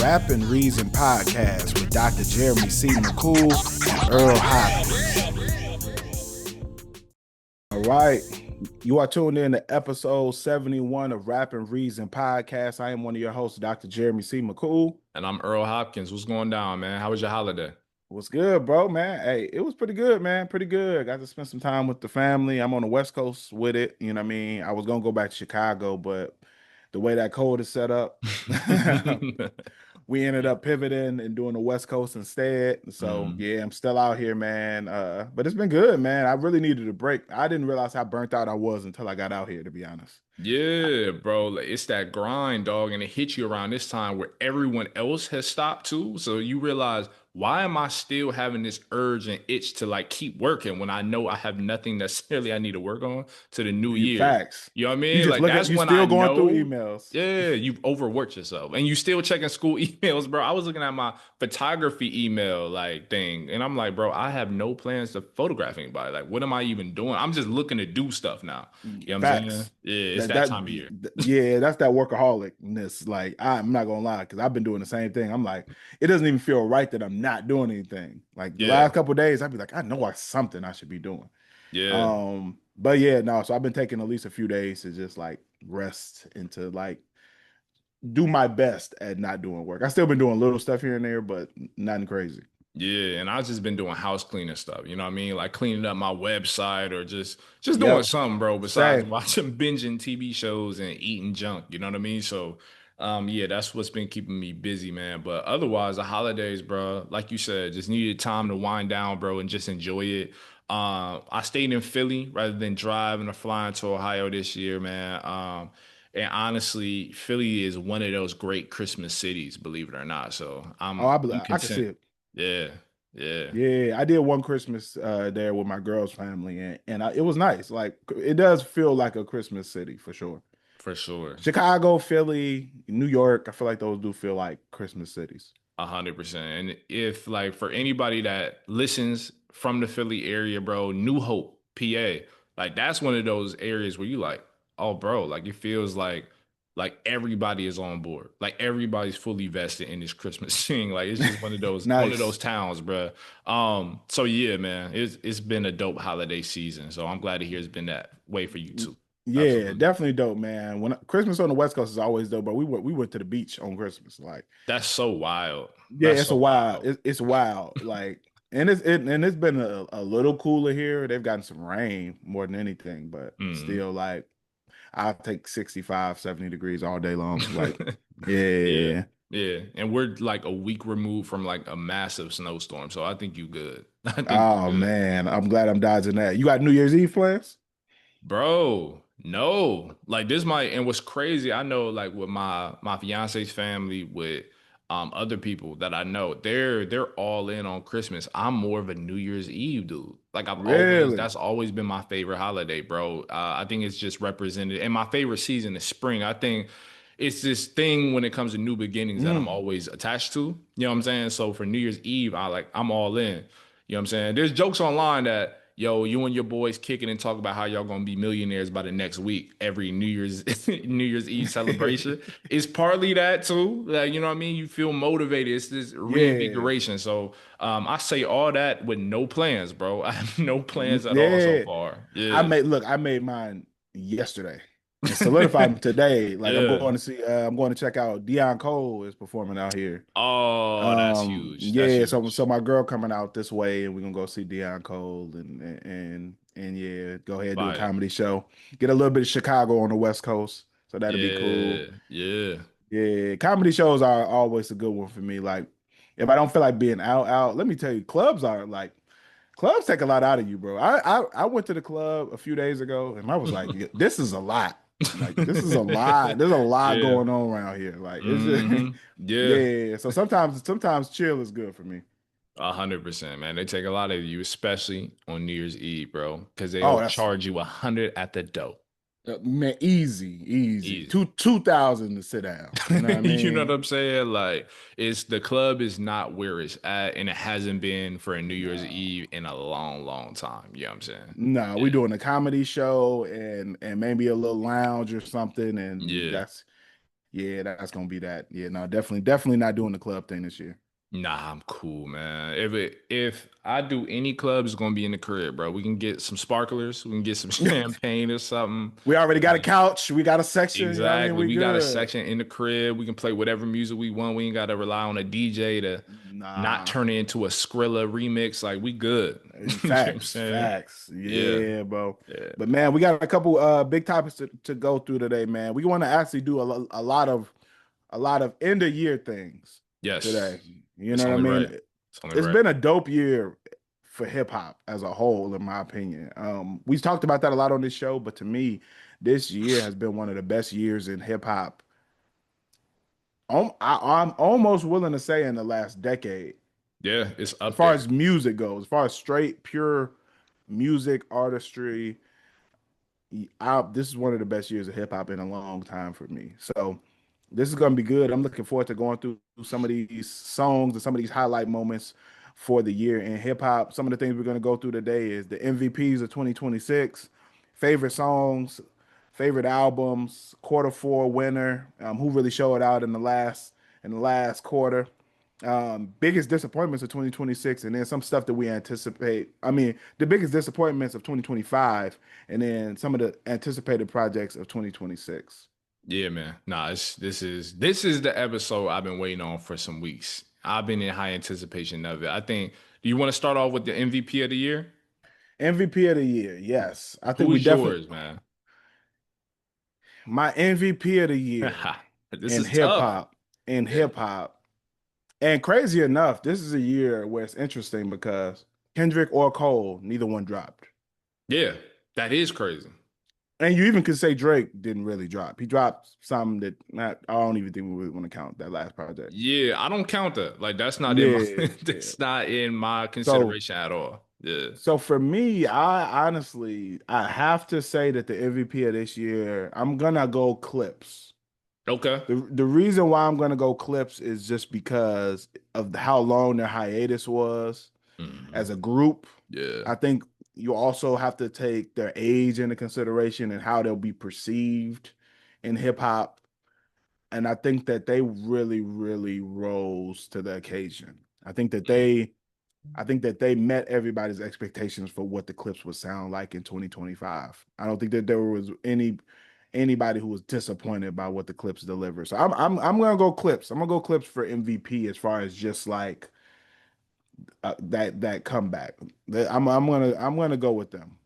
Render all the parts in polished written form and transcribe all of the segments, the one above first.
Rapping Reason Podcast with Dr. Jeremy C. McCool and Earl Hopkins. All right. You are tuned in to episode 71 of Rapping Reason Podcast. I am one of your hosts, Dr. Jeremy C. McCool. And I'm Earl Hopkins. What's going down, man? How was your holiday? What's good, bro, man? Hey, it was pretty good, man. Pretty good. Got to spend some time with the family. I'm on the West Coast with it. You know what I mean? I was going to go back to Chicago, but the way that code is set up, we ended up pivoting and doing the West Coast instead. So yeah, I'm still out here, man. But it's been good, man. I really needed a break. I didn't realize how burnt out I was until I got out here, to be honest. Yeah, bro. Like, it's that grind, dog. And it hits you around this time where everyone else has stopped too. So you realize, why am I still having this urge and itch to like keep working when I know I have nothing necessarily I need to work on to the new year? Facts. You know what I You mean? just Like look at that's you when still I going through know, emails. yeah, you've overworked yourself. And you still checking school emails, bro. I was looking at my photography email like thing, and I'm like, bro, I have no plans to photograph anybody. Like, what am I even doing? I'm just looking to do stuff now. You know what I'm saying? Facts. Yeah, it's that time of year. Yeah, that's that workaholicness. Like I'm not gonna lie, because I've been doing the same thing. I'm like, it doesn't even feel right that I'm not doing anything. Like the Yeah, last couple of days, I'd be like, I know I something I should be doing. yeah. But yeah, no. So I've been taking at least a few days to just like rest and to like do my best at not doing work. I still been doing little stuff here and there, but nothing crazy. Yeah, and I've just been doing house cleaning stuff. You know what I mean? Like cleaning up my website or just doing Yep. something, bro, besides Same. watching binging TV shows and eating junk. You know what I mean? So yeah, that's what's been keeping me busy, man. But otherwise, the holidays, bro, like you said, just needed time to wind down, bro, and just enjoy it. I stayed in Philly rather than driving or flying to Ohio this year, man. And honestly, Philly is one of those great Christmas cities, believe it or not. So Oh, I'm I can see content. it. Yeah, yeah, Yeah, I did one Christmas there with my girl's family, and it was nice. Like it does feel like a Christmas city for sure. for sure. Chicago, Philly, New York, I feel like those do feel like Christmas cities. 100%. And if like for anybody that listens from the Philly area, bro, New Hope, PA, like that's one of those areas where you like, oh, bro, like it feels like everybody is on board, like everybody's fully vested in this Christmas thing. Like it's just one of those Nice. towns, bro. So yeah, man, it's been a dope holiday season. So I'm glad to hear it's been that way for you too. Yeah, Absolutely. definitely dope, man. When Christmas on the West Coast is always dope, but we went to the beach on Christmas. Like, That's so wild. yeah, That's it's a so wild. wild. It's wild. Like, and it's been a little cooler here. They've gotten some rain more than anything, but Mhm. still, like, I'll take 65, 70 degrees all day long. Like, Yeah. yeah. Yeah. And we're like a week removed from like a massive snowstorm. So I think you good. I think you Oh good. man, I'm glad I'm dodging that. You got New Year's Eve plans? Bro, no. Like this might and what's crazy, I know like with my fiance's family, with other people that I know, they're all in on Christmas. I'm more of a New Year's Eve dude. Like Really? that's always been my favorite holiday, bro. I think it's just represented and my favorite season is spring. I think it's this thing when it comes to new beginnings that I'm Mm. always attached to. You know what I'm saying? So for New Year's Eve, I'm all in. You know what I'm saying? There's jokes online that, yo, you and your boys kicking and talk about how y'all gonna be millionaires by the next week every New Year's New Year's Eve celebration. It's partly that too. Like, you know what I mean? You feel motivated. It's this Yeah. reinvigoration. So I say all that with no plans, bro. I have no plans at all so Yeah. far. Yeah. I made mine yesterday and solidified them today. Like Yeah. I'm going to check out Deion Cole is performing out here. Oh, that's huge. That's Yeah, so huge. my girl coming out this way, and we're gonna go see Deion Cole, and yeah, go ahead and do a Fire. comedy show. Get a little bit of Chicago on the West Coast, so that'll be cool. Yeah. Yeah. Yeah, comedy shows are always a good one for me. Like, if I don't feel like being out, let me tell you, clubs take a lot out of you, bro. I went to the club a few days ago, and I was like, "Yeah, this is a lot. Like, this is a lot. There's a lot Yeah. going on around here. Like, it's just, Yeah. yeah. So sometimes chill is good for me. 100%, man. They take a lot of you, especially on New Year's Eve, bro, because Oh, they'll that's charge you 100 at the door. man, easy. Easy. 2,000 to sit down. You know what I You know what mean? I'm saying? Like, it's the club is not where it's at, and it hasn't been for a New Year's No. Eve in a long, long time. You know what I'm saying? No, we Yeah. doing a comedy show and maybe a little lounge or something, and Yeah. Yeah, that's gonna be that. Yeah, no, definitely not doing the club thing this year. Nah, I'm cool, man. If I do any club, it's gonna be in the crib, bro. We can get some sparklers, we can get some champagne or something. We already got a Uh, couch. We got a section. You know what I mean? exactly. We We got a good. section in the crib. We can play whatever music we want. We ain't gotta rely on a DJ to not Nah. turn it into a Skrilla remix. Like we good. You know what I'm Facts, saying? facts. Yeah. Yeah, bro. Yeah. But man, we got a couple big topics to go through today, man. We want to actually do a lot of end of year things Yes. today. You It's know what I only right. mean? It's only It's right. been a dope year for hip hop as a whole, in my opinion. We talked about that a lot on this show, but to me, this year has been one of the best years in hip hop. I'm almost willing to say in the last decade, Yeah, it's as up far there. as music goes, as far as straight, pure music artistry. This is one of the best years of hip hop in a long time for me. So this is gonna be good. I'm looking forward to going through some of these songs and some of these highlight moments for the year in hip hop. Some of the things we're gonna go through today is the MVPs of 2026, favorite songs, favorite albums, quarter four winner, who really showed out in the last quarter, biggest disappointments of 2026, and then some stuff that we anticipate. I mean, the biggest disappointments of 2025, and then some of the anticipated projects of 2026. Yeah, man. Nah, this is the episode I've been waiting on for some weeks. I've been in high anticipation of it. I think. Do you want to start off with the MVP of the year? MVP of the year, yes. I think we Who's definitely yours, man? my MVP of the year This in is hip tough. hop, in Yeah. hip hop. And crazy enough, this is a year where it's interesting because Kendrick or Cole, neither one dropped. Yeah, that is crazy. And you even could say Drake didn't really drop. He dropped something that not I don't even think we really want to count that last project. Yeah, I don't count that. Like that's not in my Yeah, yeah. that's not in my So consideration at all. Yeah. so for me, I honestly I have to say that the MVP of this year, I'm gonna go Clips. Okay. The reason why I'm gonna go Clips is just because of how long their hiatus was as Mhm. a group. Yeah. I think you also have to take their age into consideration and how they'll be perceived in hip hop. And I think that they really, really rose to the occasion. I think that they met everybody's expectations for what the Clips would sound like in 2025. I don't think that there was anybody who was disappointed by what the Clips delivered. So I'm gonna go Clips. I'm gonna go Clips for MVP as far as just like that comeback. I'm gonna go with them.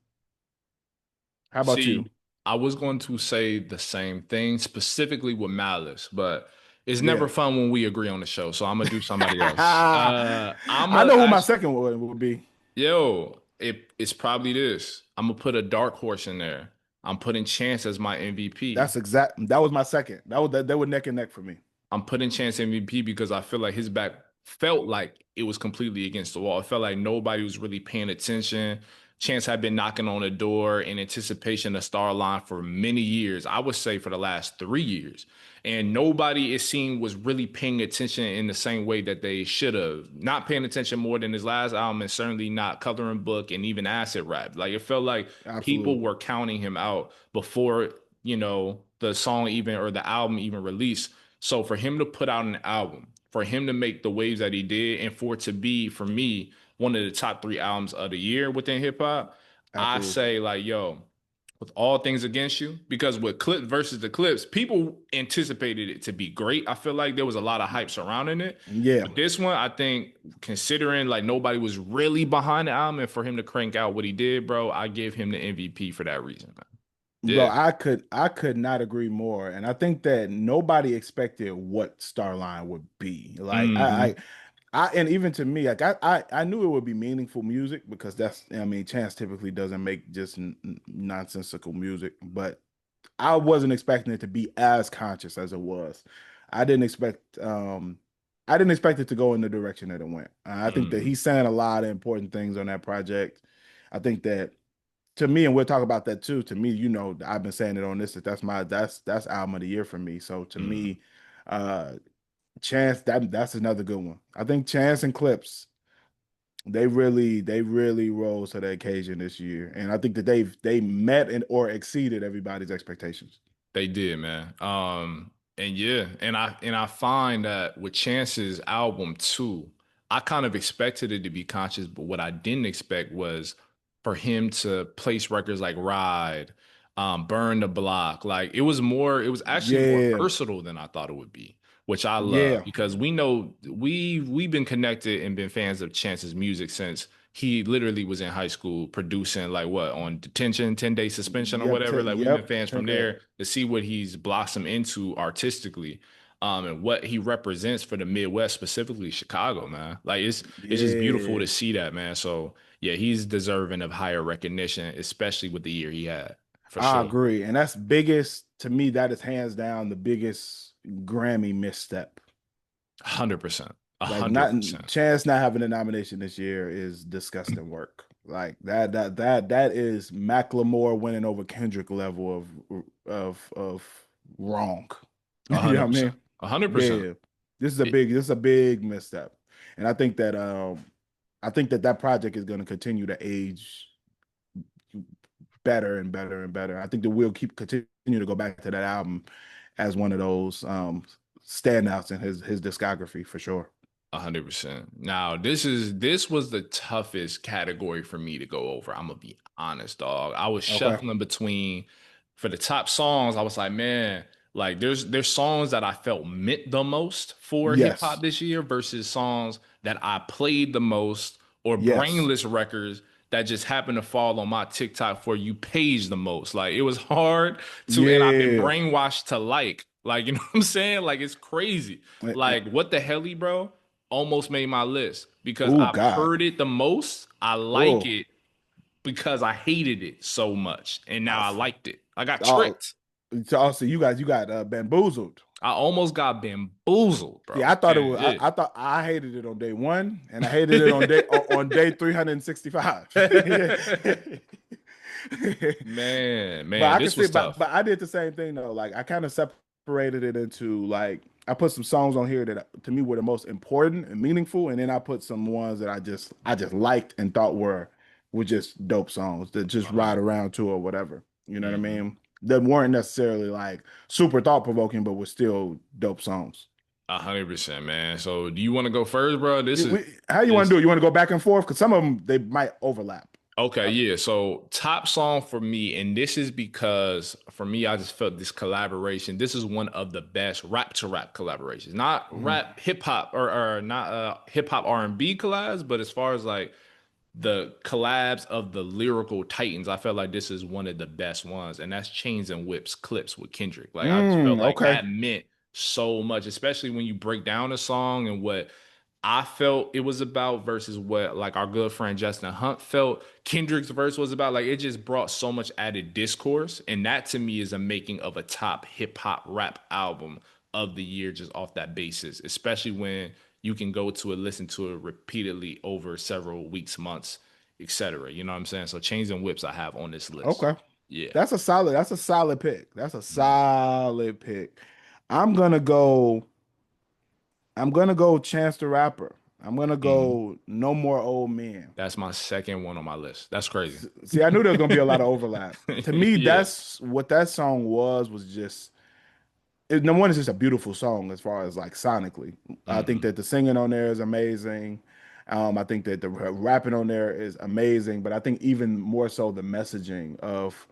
How about you? See, I was going to say the same thing, specifically with Malice, but it's never Yeah. fun when we agree on the show. So I'm gonna do somebody else. I'm I a know who my actually, second one would be. yo, it's probably this. I'm gonna put a dark horse in there. I'm putting Chance as my MVP. That was my second. They were neck and neck for me. I'm putting Chance MVP because I feel like his back felt like it was completely against the wall. It felt like nobody was really paying attention. Chance had been knocking on the door in anticipation of Star Line for many years. I would say for the last 3 years. And nobody, it seemed, was really paying attention in the same way that they should have. Not paying attention more than his last album, and certainly not Coloring Book and even Acid Rap. Like it felt like people Absolutely. were counting him out before, the song even or the album even released. So for him to put out an album, for him to make the waves that he did, and for it to be, for me, one of the top three albums of the year within hip hop, I Absolutely. say like, yo, with all things against you, because with Clip versus the Clips, people anticipated it to be great. I feel like there was a lot of hype surrounding it. Yeah. But this one, I think, considering like nobody was really behind the album, and for him to crank out what he did, bro, I give him the MVP for that reason, man. Bro, Yeah. I could not agree more. And I think that nobody expected what Starline would be. Like Hmm. and even to me, like I knew it would be meaningful music because I mean, Chance typically doesn't make just nonsensical music, but I wasn't expecting it to be as conscious as it was. I didn't expect um I didn't expect it to go in the direction that it went. I think that Hmm. he's saying a lot of important things on that project. I think that to me, and we'll talk about that too. To me, I've been saying it on this that's album of the year for me. So to Hmm. me, uh Chance, that's another good one. I think Chance and Clips, they really rose to the occasion this year. And I think that they met and or exceeded everybody's expectations. They did, man. And yeah, and I find that with Chance's album too, I kind of expected it to be conscious, but what I didn't expect was for him to place records like Ride, Burn the Block. Like it was actually more Yeah, versatile than I thought it would be, which I love yeah, because we know we've been connected and been fans of Chance's music since he literally was in high school producing like what on detention, 10-day suspension or yep, whatever. Like we've been yep, fans from 10 day. there to see what he's blossomed into artistically. And what he represents for the Midwest, specifically Chicago, man. Like it's just beautiful Yeah, to see that, man. So yeah, he's deserving of higher recognition, especially with the year he had, for I sure. agree. And that's biggest to me, that is hands down the biggest Grammy misstep. 100%. a Like hundred not percent. Chance not having a nomination this year is disgusting work. Like that is Macklemore winning over Kendrick level of wrong. A You know what hundred I percent. mean? 100%. Yeah. It- This is a big misstep. And I think that that project is going to continue to age better and better and better. I think that we'll keep continue to go back to that album as one of those standouts in his discography for sure. 100%. Now, this was the toughest category for me to go over. I'm gonna be honest, dog. I was Okay. shuffling between for the top songs. I was like, man, like there's songs that I felt meant the most for hip hop Yes. this year versus songs that I played the most or Yes. brainless records that just happened to fall on my TikTok for you page the most. Like it was hard to, and I've been Yeah. brainwashed to like, you know what I'm saying? Like it's crazy. Like what the helly, bro? Almost made my list because Oh I've God. heard it the most. I like Oh. it because I hated it so much, and now Uh, I liked it. I got oh. tricked. So also you got bamboozled. I almost got bamboozled, See, bro. I thought it And was. yeah. I thought I hated it on day one, and I hated it on day 365. But Man, I can this see, was tough. but I did the same thing though. Like I kind of separated it into like I put some songs on here that to me were the most important and meaningful, and then I put some ones that I just liked and thought were just dope songs that just ride 100. around to or whatever. You know what I Mhm. mean? That weren't necessarily like super thought provoking, but were still dope songs. 100%, man. So, do you want to go first, bro? How you want to This do it? You want to go back and forth? Because some of them they might overlap. Okay, Uh, yeah. So top song for me, and this is because for me, I just felt this collaboration. This is one of the best rap to rap collaborations. Not mhm. rap hip hop or not hip hop R&B collabs, but as far as like the collabs of the lyrical titans, I felt like this is one of the best ones, and that's Chains and Whips clips with Kendrick. Like I just felt like Okay. that meant so much, especially when you break down a song and what I felt it was about versus what like our good friend Justin Hunt felt Kendrick's verse was about. Like it just brought so much added discourse, and that to me is a making of a top hip hop rap album of the year just off that basis, especially when you can go to it, listen to it repeatedly over several weeks, months, etc. You know what I'm saying? So Chains and Whips I have on this list. Okay. Yeah. That's a solid pick. That's a Mhm. solid pick. I'm gonna go, I'm gonna go Chance the Rapper. I'm gonna Mhm. go No More Old Men. That's my second one on my list. That's crazy. See, I knew there was gonna be a lot of overlap. To me, Yeah. that's what that song was just number one, it's just a beautiful song as far as like sonically. I think Hmm. that the singing on there is amazing. I think that the rapping on there is amazing, but I think even more so the messaging of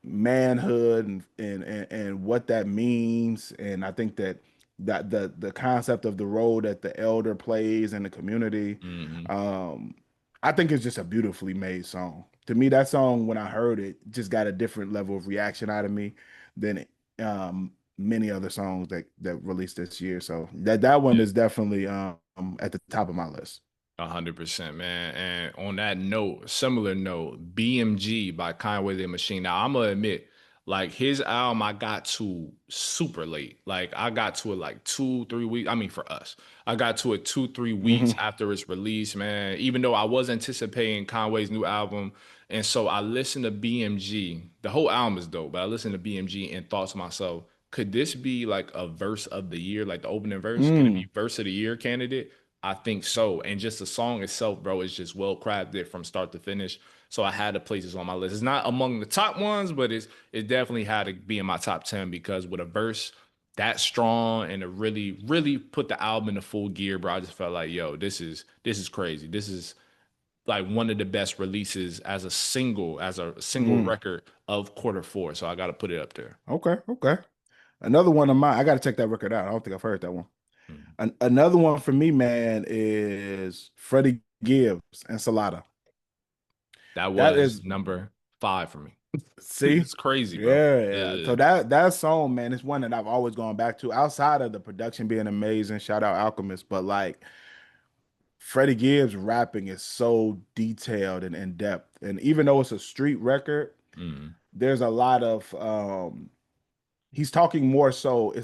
manhood and what that means. And I think that the concept of the role that the elder plays in the community, Hmm. um, I think it's just a beautifully made song. To me, that song when I heard it just got a different level of reaction out of me than many other songs that released this year. So that one is definitely at the top of my list. 100%, man. And on that note, similar note, BMG by Conway the Machine. Now, I'm gonna admit, like his album, I got to super late. Like I got to it like 2, 3 weeks. I mean, for us, I got to it 2, 3 weeks Hmm. after its release, man. Even though I was anticipating Conway's new album, and so I listened to BMG. The whole album is dope, but I listened to BMG and thought to myself, could this be like a verse of the year, like the opening verse? Could it be Mm. verse of the year candidate? I think so. And just the song itself, bro, is just well crafted from start to finish. So I had to place this on my list. It's not among the top ones, but it definitely had to be in my top 10 because with a verse that strong and to really, really put the album into full gear, bro. I just felt like, yo, this is crazy. This is like one of the best releases as a single Mm, record of quarter four. So I got to put it up there. okay, okay. Another one of mine. I got to check that record out. I don't think I've heard that one. Mm. Another one for me, man, is Freddie Gibbs and Salada. That That was is, number five for me. see, It's crazy, bro. yeah. Yeah. So that song, man, is one that I've always gone back to. Outside of the production being amazing, shout out Alchemist, but like Freddie Gibbs rapping is so detailed and in depth, and even though it's a street record, Mm. there's a lot of he's talking more so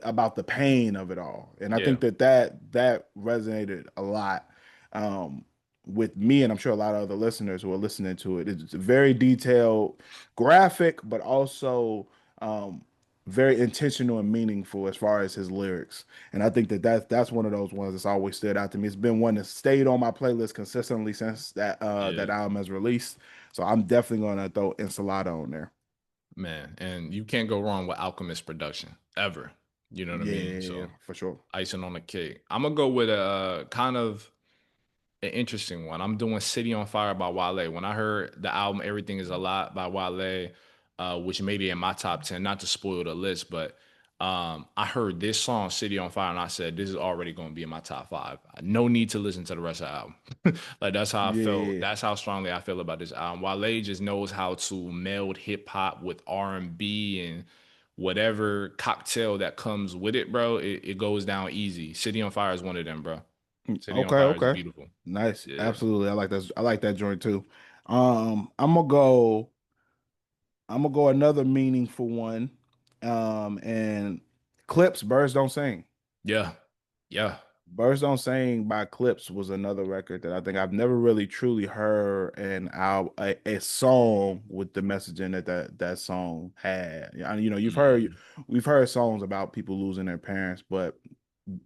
about the pain of it all, and I Yeah. think that resonated a lot um, with me, and I'm sure a lot of other listeners who are listening to it. It's very detailed, graphic, but also um, very intentional and meaningful as far as his lyrics. And I think that's one of those ones that's always stood out to me. It's been one that stayed on my playlist consistently since that Yeah. album has released. So I'm definitely gonna throw Ensalada on there. Man. And you can't go wrong with Alchemist production ever. You know what I mean? Yeah, So for sure. icing on the cake. I'm gonna go with a kind of an interesting one. I'm doing City on Fire by Wale. When I heard the album Everything Is a Lot by Wale, which made it in my top 10, not to spoil the list, but I heard this song, City on Fire, and I said, this is already going to be in my top five. No need to listen to the rest of the album. Like, that's how I felt. Yeah. That's how strongly I feel about this album. Wale just knows how to meld hip hop with R&B and whatever cocktail that comes with it, bro. It goes down easy. City on Fire is one of them, bro. City on Okay, Fire is okay. beautiful. Nice. Yeah. Absolutely. I like that. I like that joint too. I'm gonna go. I'm gonna go another meaningful one. And Clips, Birds Don't Sing. Yeah. Yeah. Birds Don't Sing by Clips was another record that I think I've never really truly heard a song with the messaging that song had. Yeah, you know, Mhm. we've heard songs about people losing their parents, but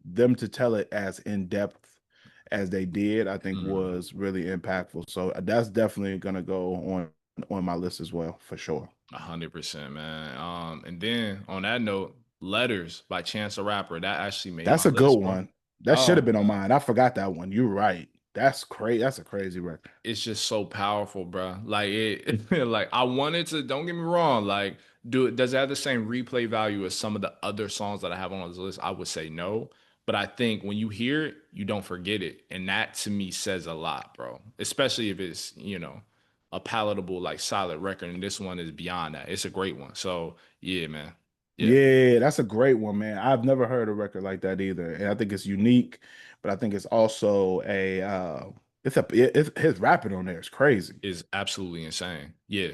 them to tell it as in depth as they did, I think Mhm. was really impactful. So that's definitely gonna go on my list as well for sure. 100%, man. And then on that note, Letters by Chance the Rapper, that actually made my That's a good list, bro. one. That should Oh have been on man. mine. I forgot that one. You're right. That's crazy. That's a crazy record. It's just so powerful, bro. Like it, like I wanted to. Don't get me wrong. Like, does it have the same replay value as some of the other songs that I have on this list? I would say no, but I think when you hear it, you don't forget it, and that to me says a lot, bro. Especially if it's a palatable, like solid record, and this one is beyond that. It's a great one. So yeah, man. Yeah, Yeah, that's a great one, man. I've never heard a record like that either, and I think it's unique. But I think it's also it's his rapping on there is crazy. is absolutely insane. Yeah,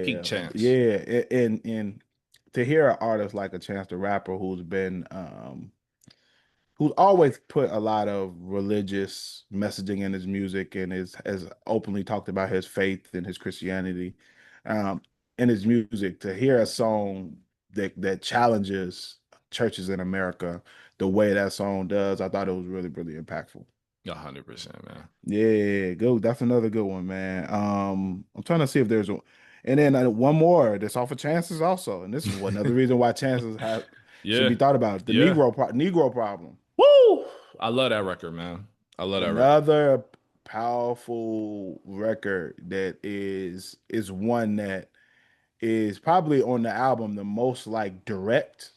peak Yeah, chance. yeah, and to hear an artist like a Chance the Rapper who's always put a lot of religious messaging in his music and has openly talked about his faith and his Christianity um, in his music. To hear a song that challenges churches in America the way that song does, I thought it was really, really impactful. 100%, man. Yeah, good. That's another good one, man. I'm trying to see if there's one, and then one more that's off of Chances also, and this is one another reason why Chances have should be Yeah, thought about. The yeah. Negro problem. Woo! I love that record, man. I love that record. Another powerful record that is one that is probably on the album the most like direct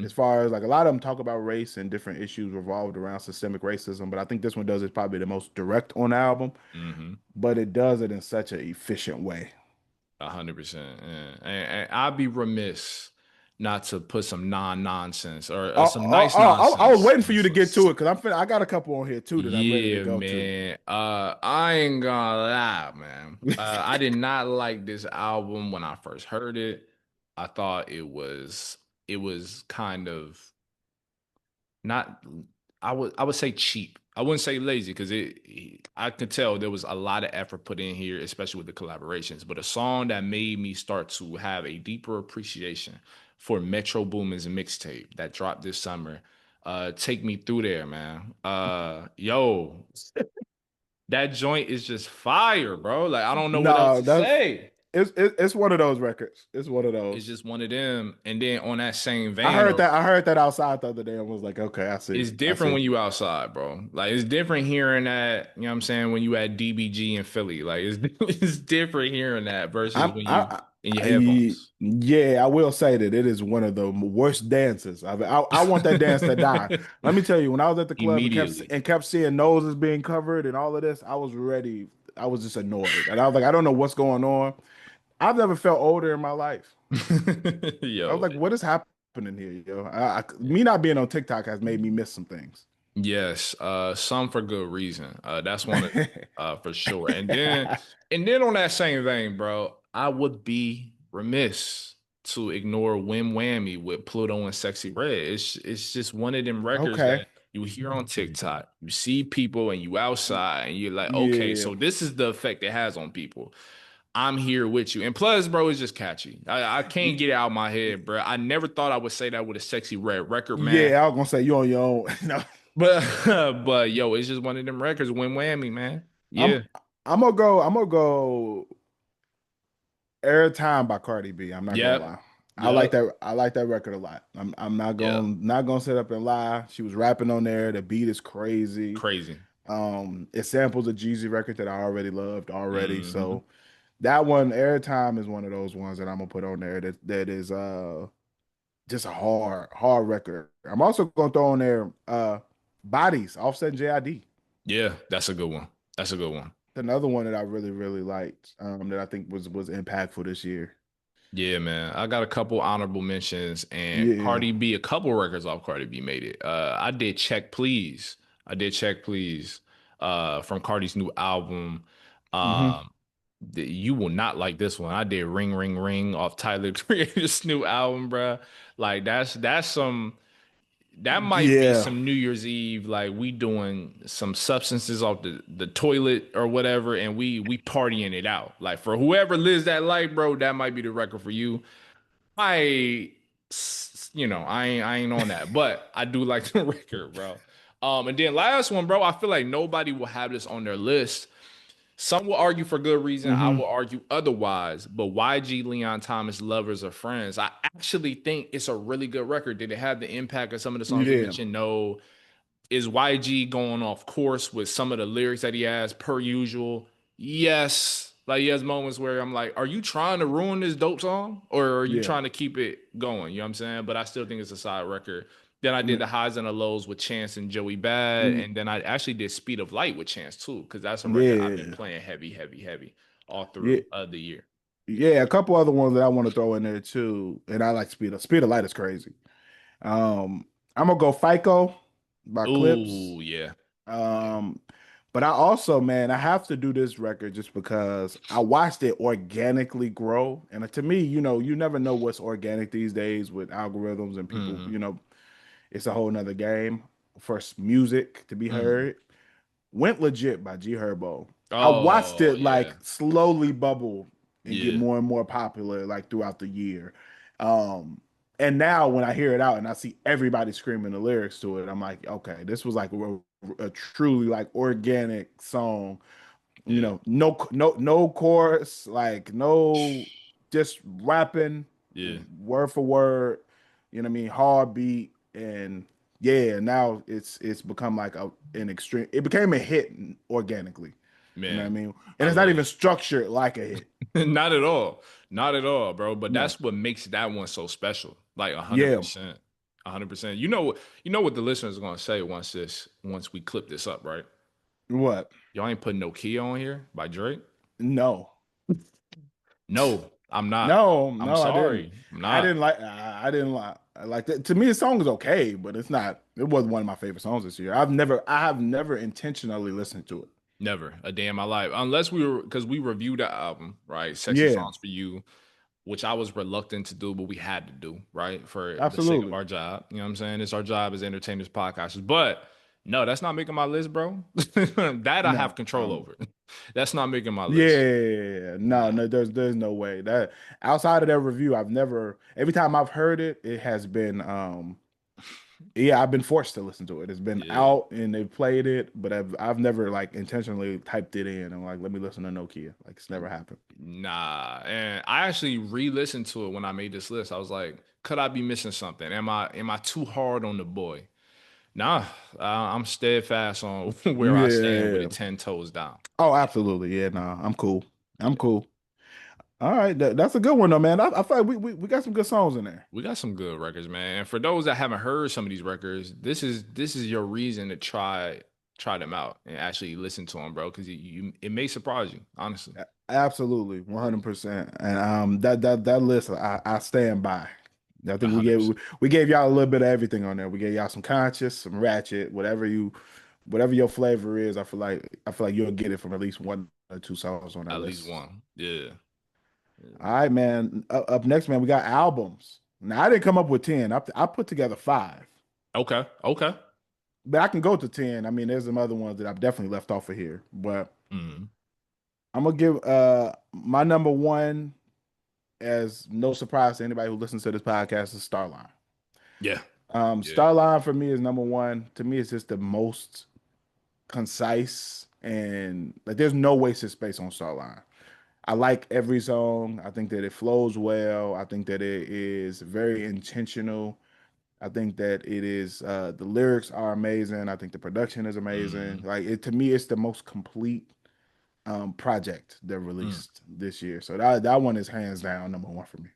as Hmm. far as like a lot of them talk about race and different issues revolved around systemic racism, but I think this one does it probably the most direct on the album, Hmm. but it does it in such an efficient way. 100%. And I'd be remiss not to put some non-nonsense or Oh, some oh, nice oh, I was nonsense waiting on for you this to get to list. it because I got a couple on here too that I'm ready to Yeah, go to. man. I ain't gonna lie, man. I did not like this album when I first heard it. I thought it was kind of not I would say cheap. I wouldn't say lazy because I could tell there was a lot of effort put in here, especially with the collaborations. But a song that made me start to have a deeper appreciation for Metro Boomin's mixtape that dropped this summer. Take me through there, man. Yo, that joint is just fire, bro. Like I don't know what else No, to that's say. It's one of those records. It's one of It's those. just one of them. And then on that same I vein heard of that. I heard that outside the other day and was like, okay, I see. it's I different see. when you outside, bro. Like it's different hearing that, you know what I'm saying, when you at DBG in Philly. Like it's it's different hearing that versus I'm when you I, in your I headphones. yeah, I will say that it is one of the worst dances. I want that dance to die. Let me tell you, when I was at the club and Immediately. kept seeing noses being covered and all of this, I was ready. I was just annoyed, and I was like, I don't know what's going on. I've never felt older in my life. I was Yo, like, what is happening here, yo? Me not being on TikTok has made me miss some things. yes, some for good reason. That's one of them, for sure. And then on that same vein, bro, I would be remiss to ignore Wim Whammy with Pluto and Sexy Red. It's just one of them records Okay. that you hear on TikTok. You see people and you outside and you're like, okay, Yeah. so this is the effect it has on people. I'm here with you. And plus, bro, it's just catchy. I can't get it out of my head, bro. I never thought I would say that with a Sexy Red record, man. Yeah, I was gonna say you on your own. No, But but yo, it's just one of them records. Win whammy, man. I'm Yeah. I'm gonna go. I'm gonna go. Airtime by Cardi B. I'm not gonna Yep. lie. I like Yep. that. I like that record a lot. I'm Yep. not gonna sit up and lie. She was rapping on there. The beat is crazy. Crazy. It samples a Jeezy record that I already loved already. Hmm. So that one, Airtime, is one of those ones that I'm gonna put on there. That is just a hard record. I'm also gonna throw on there Bodies, Offset and JID. Yeah, that's a good one. That's a good one. Another one that I really liked. That I think was impactful this year. Yeah, man. I got a couple honorable mentions and Yeah. Cardi B, a couple records off Cardi B made it. I did Check Please. I did Check Please from Cardi's new album. Hmm. Um you will not like this one. I did Ring Ring Ring off Tyler Creator's new album, bruh. Like that's some that might be Yeah. some New Year's Eve, like we doing some substances off the toilet or whatever, and we partying it out. Like for whoever lives that life, bro, that might be the record for you. I, I ain't on that, but I do like the record, bro. And then last one, bro, I feel like nobody will have this on their list. Some will argue for good reason. I Hmm. will argue otherwise. But YG, Leon Thomas, Lovers are Friends. I actually think it's a really good record. Did it have the impact of some of the songs we Yeah. mentioned? No. Is YG going off course with some of the lyrics that he has per usual? Yes. Like he has moments where I'm like, are you trying to ruin this dope song? Or are you Yeah. trying to keep it going? You know what I'm saying? But I still think it's a side record. Then I did Mm, the highs and the lows with Chance and Joey Bad. mm, And then I actually did Speed of Light with Chance too, because that's a record I've been yeah. playing heavy, heavy, heavy all Yeah. through the year. Yeah. A couple other ones that I want to throw in there too. And I like Speed of Light is crazy. Um, I'm gonna go FICO by Clips. Oh, yeah. Yeah. Um, but I also, man, I have to do this record just because I watched it organically grow. And to me, you never know what's organic these days with algorithms and people, Hmm. it's a whole nother game for music to be Hmm. heard. Went Legit by G Herbo. I watched Oh, it yeah. like slowly bubble and get Yeah. more and more popular like throughout the year. Um, and now when I hear it out and I see everybody screaming the lyrics to it, I'm like, okay, this was like a truly like organic song. Yeah. No chorus, like no, just rapping Yeah. word for word. You know what I mean? Hard beat and yeah. Now it's become like an extreme. It became a hit organically. You know what I Man, mean? And I it's not love even it. structured like a hit. Not at all. Not at all, bro. But No. that's what makes that one so special. Like a hundred Yeah. percent. 100%. You know what the listeners are gonna say once we clip this up, right? What? Y'all ain't putting no key on here by Drake? No. No, I'm not. No. I'm No. I didn't. sorry. I'm not. I didn't like. I like that. To me, the song is okay, but it's not. It wasn't one of my favorite songs this year. I have never intentionally listened to it. Never a day in my life. Unless we were because we reviewed the album, right? Sexy Yeah. Songs for You, which I was reluctant to do, but we had to do, right? For the sake of Absolutely. our job. You know what I'm saying? It's our job as entertainers, podcasters. But no, that's not making my list, bro. That I have No. control over. That's not making my list. Yeah, no, Nah. no, there's no way that outside of that review, I've never. Every time I've heard it, it has been Yeah, I've been forced to listen to it. It's been Yeah. out and they've played it, but I've never like intentionally typed it in and like let me listen to Nokia. Like it's never happened. Nah, and I actually re-listened to it when I made this list. I was like, could I be missing something? Am I too hard on the boy? Nah, I'm steadfast on where I stand with Yeah. it 10 toes down. Oh, absolutely. Yeah, nah, I'm cool. I'm cool. All right, that's a good one though, man. I feel like we got some good songs in there. We got some good records, man. And for those that haven't heard some of these records, this is your reason to try them out and actually listen to them, bro. Because it may surprise you, honestly. Absolutely, 100%. And that list I stand by. I A think we hundred gave percent. we gave y'all a little bit of everything on there. We gave y'all some conscious, some ratchet, whatever your flavor is. I feel like you'll get it from at least one or two songs on that At least list. one. Yeah. All right, man. Up next, man, we got albums. Now I didn't come up with 10. I put together five, Okay. Okay. but I can go to 10. I mean, there's some other ones that I've definitely left off of here, but Mhm. I'm gonna give my number one, as no surprise to anybody who listens to this podcast, is Starline. Yeah. Yeah. Starline for me is number one. To me, it's just the most concise and like there's no wasted space on Starline. I like every song. I think that it flows well. I think that it is very intentional. I think that it is the lyrics are amazing. I think the production is amazing. Mhm. Like it to me, it's the most complete project they Mm. released this year. So that one is hands down number one for me.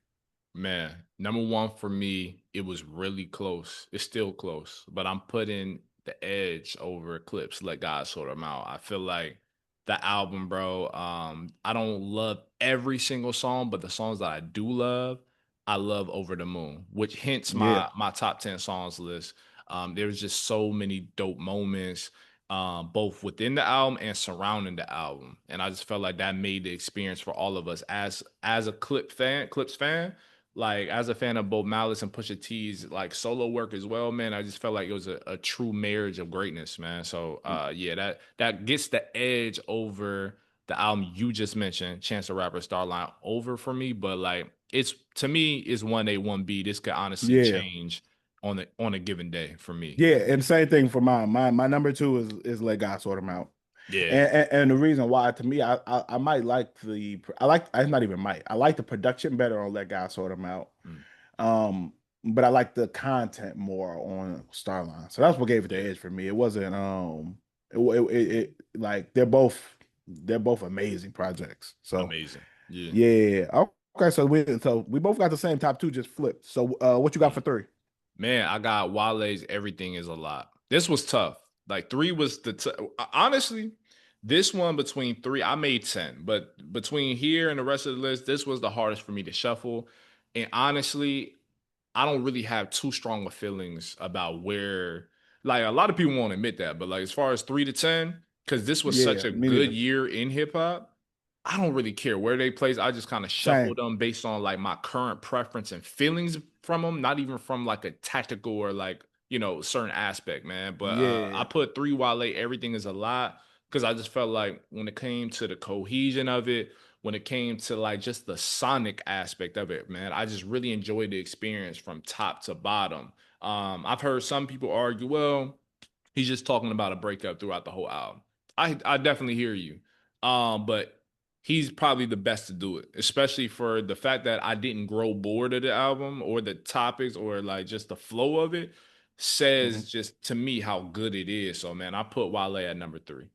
Man, number one for me, it was really close. It's still close, but I'm putting the edge over Eclipse. Let God sort them out. I feel like the album, bro. I don't love every single song, but the songs that I do love, I love Over the Moon, which hints Yeah, my top 10 songs list. There's just so many dope moments, both within the album and surrounding the album, and I just felt like that made the experience for all of us as a Clips fan, like as a fan of both Malice and Pusha T's like solo work as well, man. I just felt like it was a true marriage of greatness, man. So yeah, that gets the edge over the album you just mentioned, Chance the Rapper Starline, over for me. But like it's to me is 1A, 1B. This could honestly yeah, change on a given day for me. yeah. And same thing for mine. My number two is Let God Sort Them Out. Yeah. And the reason why to me I might like I not even might I like the production better on Let God Sort Them Out. Mm, Um, but I like the content more on Starline. So that's what gave it the yeah. edge for me. It wasn't it like they're both amazing projects. So Amazing. Yeah. yeah. Okay, so we both got the same top two, just flipped. So what you got for Mm. three? Man, I got Wale's Everything Is a Lot. This was tough. Like three was honestly, this one between three, I made 10, but between here and the rest of the list, this was the hardest for me to shuffle. And honestly, I don't really have too strong of feelings about where, like a lot of people won't admit that, but like as far as 3 to 10, because this was such Yeah, a me good neither. year in hip hop, I don't really care where they place. I just kind of Same. shuffled them based on like my current preference and feelings from them, not even from like a tactical or like, certain aspect, man. But I Yeah. put three Wale, Everything Is a Lot, because I just felt like when it came to the cohesion of it, when it came to like just the sonic aspect of it, man, I just really enjoyed the experience from top to bottom. I've heard some people argue, well, he's just talking about a breakup throughout the whole album. I definitely hear you. But he's probably the best to do it, especially for the fact that I didn't grow bored of the album or the topics or like just the flow of it Mhm. says just to me how good it is. So man, I put Wale at number three.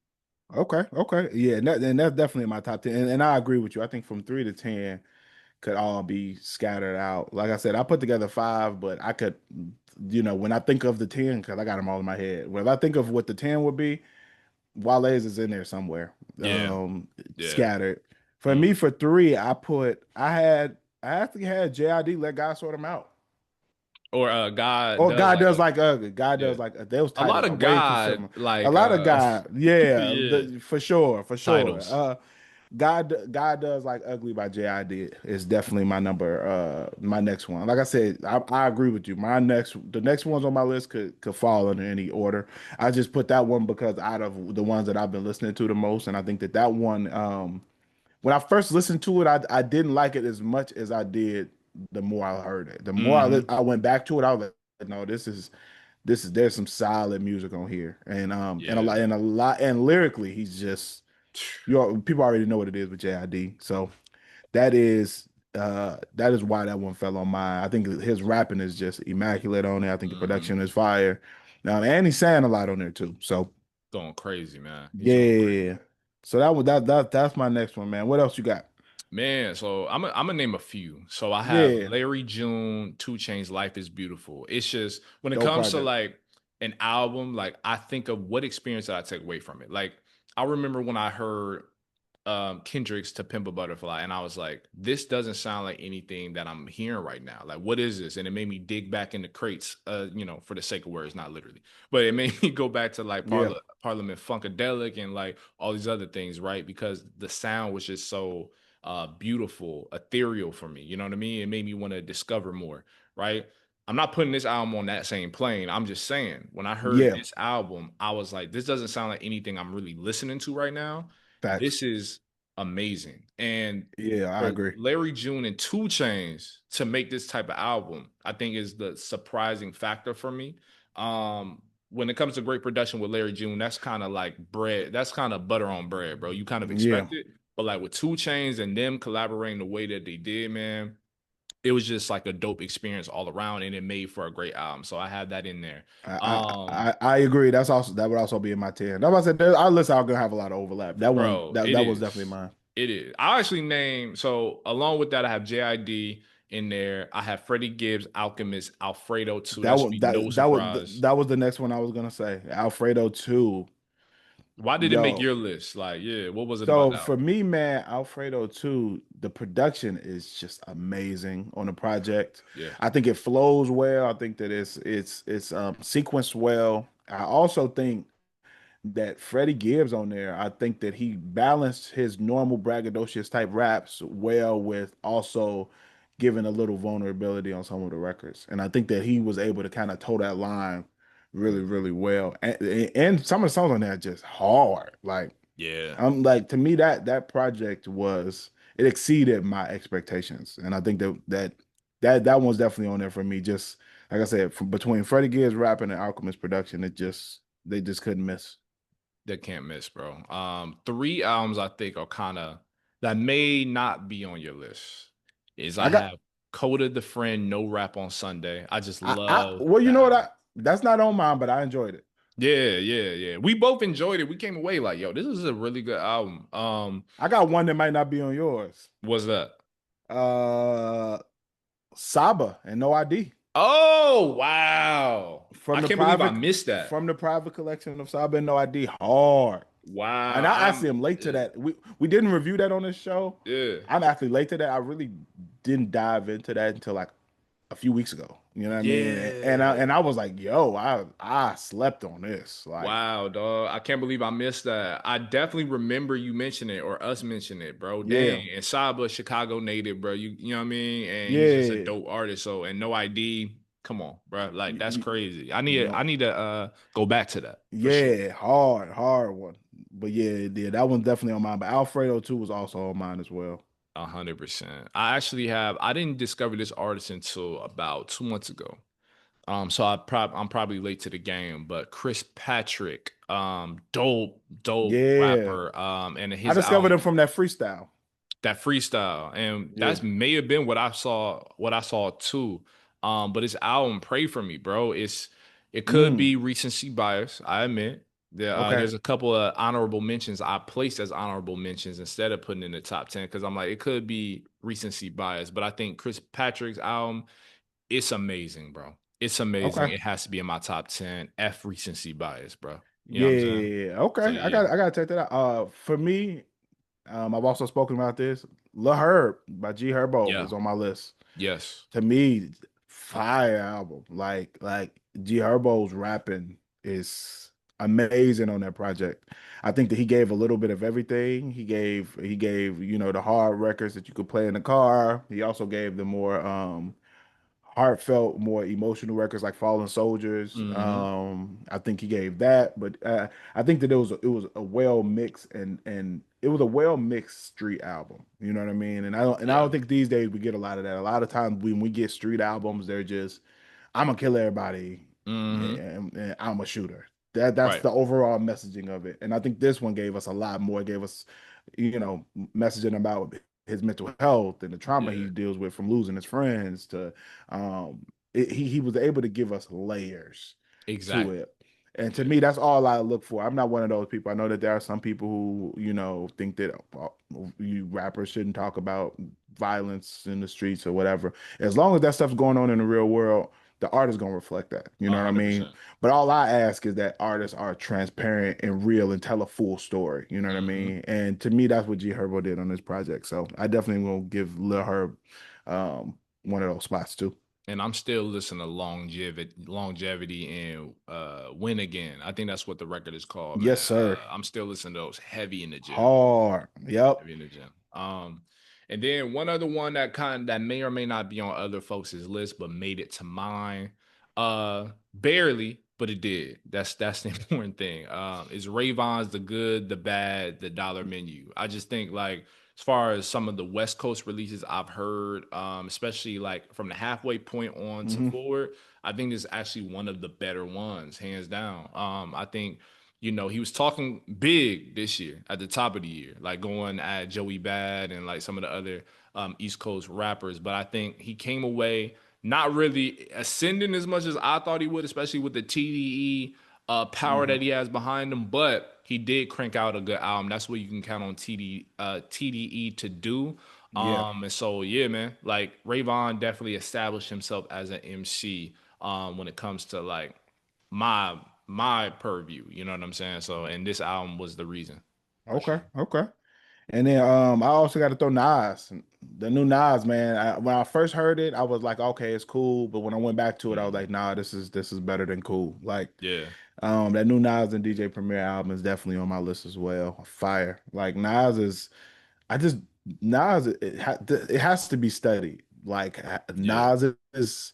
Okay, okay. Yeah, and that's definitely in my top 10. And I agree with you. I think from 3 to 10 could all be scattered out. Like I said, I put together five, but I could, when I think of the 10, because I got them all in my head. When I think of what the 10 would be, Wale's is in there somewhere, Yeah, yeah. scattered. For Mm. me, for three, I actually had JID Let God Sort Him Out. Or God Or does God like does like ugly. God yeah. does like those A lot titles are of way too God similar. A like lot of God, yeah, yeah for sure, for sure. titles. God does like ugly by JID is definitely my next one. Like I said, I agree with you. The next ones on my list could fall in any order. I just put that one because out of the ones that I've been listening to the most, and I think that one when I first listened to it, I didn't like it as much as I did the more I heard it. The more Hmm. I went back to it, I was like, no, this is there's some solid music on here, and a Yeah. lot and a lot and lyrically, he's just people already know what it is with JID. So that is that is why that one fell on mine. I think his rapping is just immaculate on it. I think the Hmm. production is fire. And he's saying a lot on there too. So Going crazy, man. He's going crazy. yeah. So that's my next one, man. What else you got? Man, so I'm gonna name a few. So I have Yeah, Larry June, Two Chainz, Life is Beautiful. It's just when it dope comes to project. like an album, like I think of what experience did I take away from it. Like I remember when I heard Kendrick's To Pimp a Butterfly, and I was like, this doesn't sound like anything that I'm hearing right now. Like, what is this? And it made me dig back in the crates, for the sake of words, not literally, but it made me go back to like Yeah, Parliament Funkadelic and like all these other things, right? Because the sound was just so beautiful, ethereal for me. You know what I mean? It made me want to discover more, right? I'm not putting this album on that same plane. I'm just saying, when I heard yeah, this album, I was like, this doesn't sound like anything I'm really listening to right now. facts. This is amazing. And Yeah, I for agree. Larry June and Two Chainz to make this type of album, I think is the surprising factor for me. When it comes to great production with Larry June, that's kind of like bread. That's kind of butter on bread, bro. You kind of Yeah, expect it, but like with Two Chainz and them collaborating the way that they did, man, it was just like a dope experience all around, and it made for a great album. So I have that in there. I agree. That would also be in my 10. That's why I said our lists are gonna have a lot of overlap. That one Bro, that it that was definitely is. mine. It is. I actually named, so along with that, I have JID in there. I have Freddie Gibbs, Alchemist, Alfredo too. That That should was be no surprise. that was the next one I was gonna say. Alfredo 2. Why did it make Yo. your list? Like, yeah, what was it about So the for album? me, man, Alfredo 2, the production is just amazing on the project. Yeah. I think it flows well. I think that it's sequenced well. I also think that Freddie Gibbs on there, I think that he balanced his normal braggadocious type raps well with also giving a little vulnerability on some of the records. And I think that he was able to kind of toe that line really, Mhm. really well. And some of the songs on there are just hard. Like Yeah, I'm like to me that project was it exceeded my expectations. And I think that one's definitely on there for me. Just like I said, from between Freddie Gibbs rapping and Alchemist production, they just couldn't miss. they can't miss, bro. Three albums I think are kind of that may not be on your list. Is I I got have Coda the Friend, No Rap on Sunday. I just love well, you the know what? album. That's not on mine, but I enjoyed it. Yeah, yeah, yeah. We both enjoyed it. We came away like, yo, this is a really good album. I got one that might not be on yours. What's that? Uh Saba and No ID Oh, wow. I can't believe I missed that. from the private collection of Saba and No ID hard. And Wow. I actually am late to that. We didn't review that on this show. Yeah. I'm actually late to that. I really didn't dive into that until like a few weeks ago. You know what I mean? Yeah. And I was like, yo, I slept on this. Like, Wow, dog. I can't believe I missed that. I definitely remember you mentioning it or us mentioning it, bro. yeah, Dang. And Saba, Chicago native, bro. You know what I mean? And he's just a yeah, dope artist. So and no ID. Come on, bro. Like that's you, crazy. you I need to go back to that for sure. yeah, hard one. But yeah, that one's definitely on mine. But Alfredo too was also on mine as well. 100%. I didn't discover this artist until about 2 months ago. So I'm probably late to the game, but Chris Patrick, dope Yeah, rapper. And I his discovered him album, from that freestyle. that freestyle, and Yeah. that's may have been what I saw too. But his album, Pray for Me, bro. It could Mm, be recency bias, I admit. okay. There's a couple of honorable mentions I placed as honorable mentions instead of putting in the top 10 because I'm like, it could be recency bias, but I think Chris Patrick's album, it's amazing, bro. It's amazing. Okay. It has to be in my top 10. F recency bias, bro. You know what I'm saying? Yeah. So Okay. yeah. I gotta check that out. For me, I've also spoken about this. La Herb by G Herbo Yeah. is on my list. Yes. To me, fire album. Like G Herbo's rapping is amazing on that project. I think that he gave a little bit of everything. He gave, the hard records that you could play in the car. He also gave the more heartfelt, more emotional records like Fallen Soldiers. Hmm. I think he gave that, but I think that it was a well mixed and it was a well mixed street album. You know what I mean? And I Yeah. don't think these days we get a lot of that. A lot of times when we get street albums, they're just I'm gonna kill everybody. Mm-hmm. and I'm a shooter. That's Right. the overall messaging of it. And I think this one gave us a lot more. It gave us, messaging about his mental health and the trauma he Yeah. deals with from losing his friends to he was able to give us layers to Exactly. it. And to Yeah. me, that's all I look for. I'm not one of those people. I know that there are some people who, think that you rappers shouldn't talk about violence in the streets or whatever. As long as that stuff's going on in the real world, the art is gonna reflect that. You A know what I hundred mean? percent. But all I ask is that artists are transparent and real and tell a full story. You know what I Mm-hmm. mean? And to me, that's what G Herbo did on this project. So I definitely will give Lil Herb one of those spots too. And I'm still listening to longevity and win again. I think that's what the record is called, Yes, man. sir. I'm still listening to those heavy in the gym. Hard. Yep. Heavy in the gym. And then one other one that may or may not be on other folks' list, but made it to mine. Barely, but it did. That's the important thing. Is Rayvon's The Good, the Bad, the Dollar Menu. I just think like as far as some of the West Coast releases I've heard, especially like from the halfway point on to Hmm. forward, I think this is actually one of the better ones, hands down. I think he was talking big this year at the top of the year, like going at Joey Bad and like some of the other East Coast rappers. But I think he came away not really ascending as much as I thought he would, especially with the TDE power Hmm. that he has behind him. But he did crank out a good album. That's what you can count on TDE to do. Yeah. And so yeah, man, like Rayvon definitely established himself as an MC when it comes to like my my purview. You know what I'm saying? So, and this album was the reason for Okay. sure. Okay. And then I also got to throw Nas, the new Nas, man. When I first heard it, I was like, okay, it's cool. But when I went back to it, I was like, Mhm. nah, this is better than cool. Like Yeah, that new Nas and DJ Premier album is definitely on my list as well. Fire. Like Nas is, I just Nas it has to be studied. Like yeah, Nas is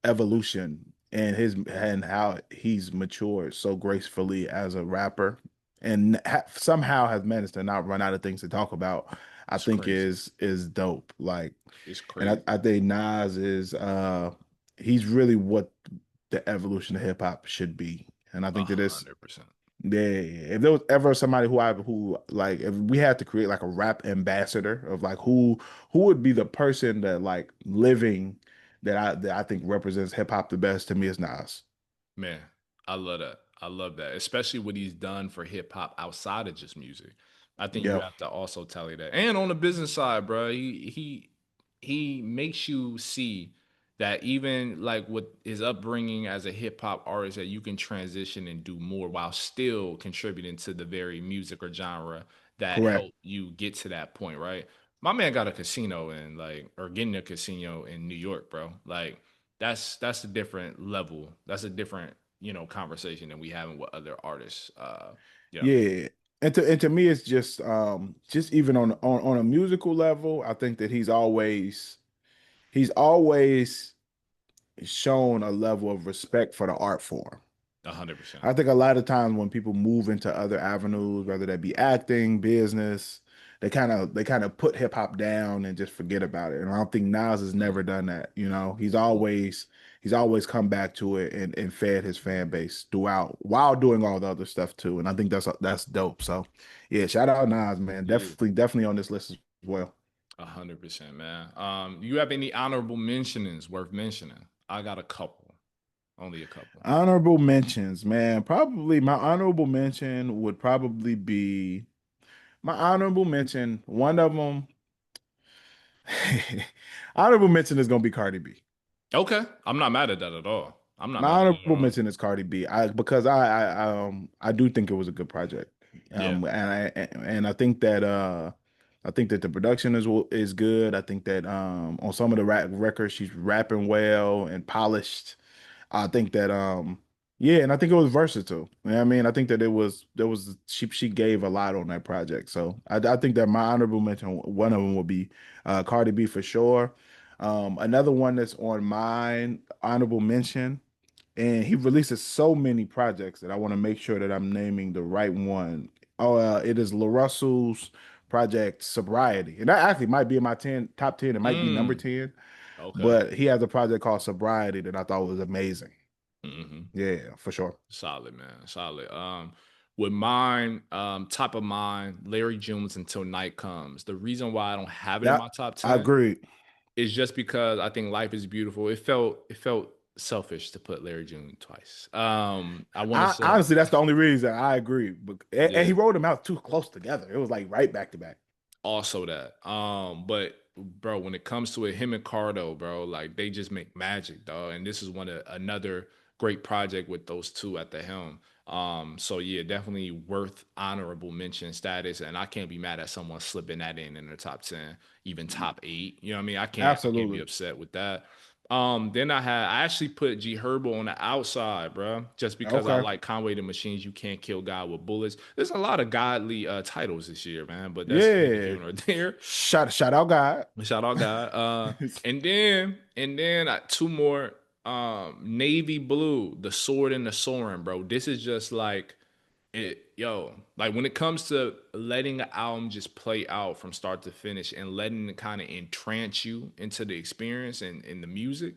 evolution and his and how he's matured so gracefully as a rapper and somehow has managed to not run out of things to talk about. I it's think crazy. is dope. Like, It's and crazy. I think Nas is he's really what the evolution of hip hop should be. And I A think that it's hundred percent. yeah, if there was ever somebody who like if we had to create like a rap ambassador of like who would be the person that like living that I think represents hip hop the best to me is Nas. Man, I love that. I love that, especially what he's done for hip hop outside of just music. I think you Yeah, have to also tally that. And on the business side, bro, he makes you see that even like with his upbringing as a hip hop artist, that you can transition and do more while still contributing to the very music or genre that correct. helped you get to that point, right? My man got a casino in like or getting a casino in New York, bro. Like that's a different level. That's a different, conversation than we having with other artists. You know what I mean? Yeah. And to me it's just even on a musical level, I think that he's always shown a level of respect for the art form. 100%. I think a lot of times when people move into other avenues, whether that be acting, business, they kind of put hip hop down and just forget about it. And I don't think Nas has never Mm. done that. He's always come back to it and fed his fan base throughout while doing all the other stuff too. And I think that's dope. So yeah, shout out Nas, man. Yeah. Definitely on this list as well. 100%, man. You have any honorable mentionings worth mentioning? I got a couple. Only a couple. Honorable mentions, man. Probably my honorable mention would probably be my honorable mention. One of them, honorable mention is gonna be Cardi B. Okay. I'm not mad at that at all. I'm not My mad at it at honorable all. mention is Cardi B. Because I do think it was a good project. Yeah. And I think that the production is good. I think that on some of the records she's rapping well and polished. I think that yeah, and I think it was versatile. You know what I mean, I think that she gave a lot on that project. So I think that my honorable mention, one of them would be Cardi B for sure. Another one that's on mine honorable mention, and he releases so many projects that I want to make sure that I'm naming the right one. Oh, it is LaRussell's project Sobriety, and that actually might be in my top 10. It might be number Mm. 10, Okay. but he has a project called Sobriety that I thought was amazing. Hmm. Yeah, for sure. Solid, man. Solid. With mine, top of mind, Larry Jones Until Night Comes. The reason why I don't have it in my That top I 10 agree. is just because I think life is beautiful. It felt selfish to put Larry June twice. I want to I say, honestly, that's the only reason I agree. But and he yeah. wrote them out too close together. It was like right back to back. Also that. But bro, when it comes to it, him and Cardo, bro, like they just make magic, dog. And this is one of another great project with those two at the helm. So yeah, definitely worth honorable mention status. And I can't be mad at someone slipping that in the top 10, even top eight. You know what I mean? I can't be Absolutely. upset with that. Then I actually put G Herbo on the outside, bro, just because I Okay. like Conway the Machines. You can't kill God with bullets. There's a lot of godly titles this year, man, but that's neither Yeah. here nor there. Shout out God. Shout out God. And then two more. Navy Blue, The Sword and the Soaring, bro. This is just like it, yo, like when it comes to letting an album just play out from start to finish and letting it kind of entrance you into the experience and the music,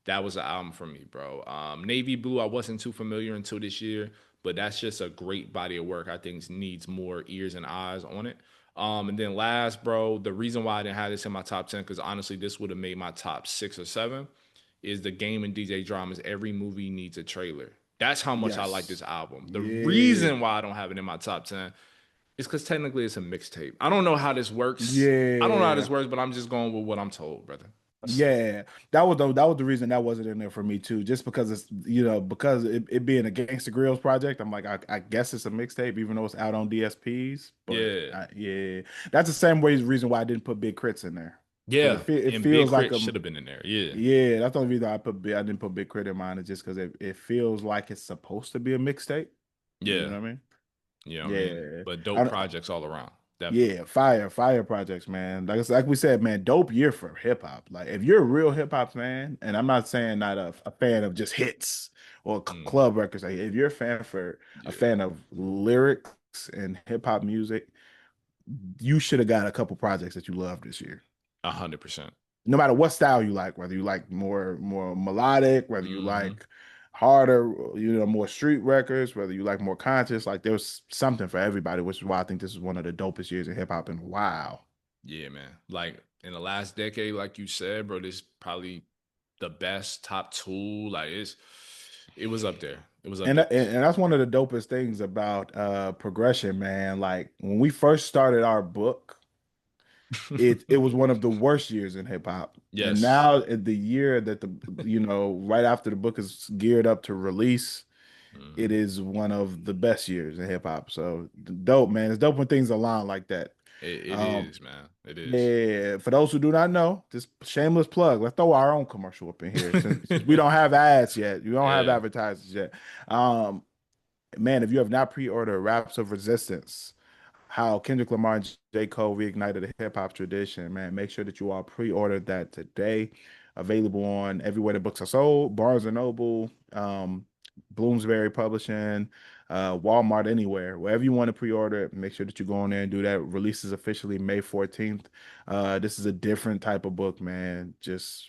that was an album for me, bro. Navy Blue, I wasn't too familiar until this year, but that's just a great body of work. I think needs more ears and eyes on it. And then last, bro, the reason why I didn't have this in my top 10, because honestly, this would have made my top 6 or 7, is the Game and DJ Dramas. Every movie needs a trailer. That's how much I like this Yes. album. The Yeah. reason why I don't have it in my top 10 is because technically it's a mixtape. I don't know how this works. I don't know how this Yeah. works, but I'm just going with what I'm told, brother. Yeah, that was the reason that wasn't in there for me too. Just because it's because it being a Gangsta Grills project, I'm like I guess it's a mixtape, even though it's out on DSPs. But Yeah. yeah, that's the same way reason why I didn't put Big Crits in there because Yeah. it And Big feels like Crit a should have been in there. Yeah. yeah. That's the only reason I didn't put Big Crit in mine is just because it feels like it's supposed to be a mixtape. You Yeah. know what I mean? You know what I mean? Yeah. But dope I, projects all around. Definitely. Yeah, fire projects, man. Like we said, man, dope year for hip hop. Like if you're a real hip hop fan, and I'm not saying not a fan of just hits or Hmm. club records. Like if you're a Yeah. fan of lyrics and hip hop music, you should have got a couple projects that you love this year. 100%. No matter what style you like, whether you like more melodic, whether you Hmm. like harder, more street records, whether you like more conscious, like there's something for everybody, which is why I think this is one of the dopest years in hip hop in a while. Yeah, man. Like in the last decade, like you said, bro, this is probably the best top tool. Like it was up there. It was up And, there and this and that's one of the dopest things about progression, man. Like when we first started our book, year. it was one of the worst years in hip hop. And Yes. now the year that right after the book is geared up to release, it Hmm. is one of the best years in hip hop. So dope, man. It's dope when things align like that. It Um, is, man. It is. yeah, for those who do not know, just shameless plug. Let's throw our own commercial up in here since we don't have ads yet. You don't have Yeah. advertisers yet. Um, Man, if you have not pre-ordered Raps of Resistance, how Kendrick Lamar and J. Cole reignited the hip hop tradition, man, make sure that you all pre-ordered that today. Available on everywhere the books are sold, Barnes and Noble, Bloomsbury Publishing, Walmart, anywhere. Wherever you want to pre-order it, make sure that you go on there and do that. Release is officially May 14th. This is a different type of book, man. Just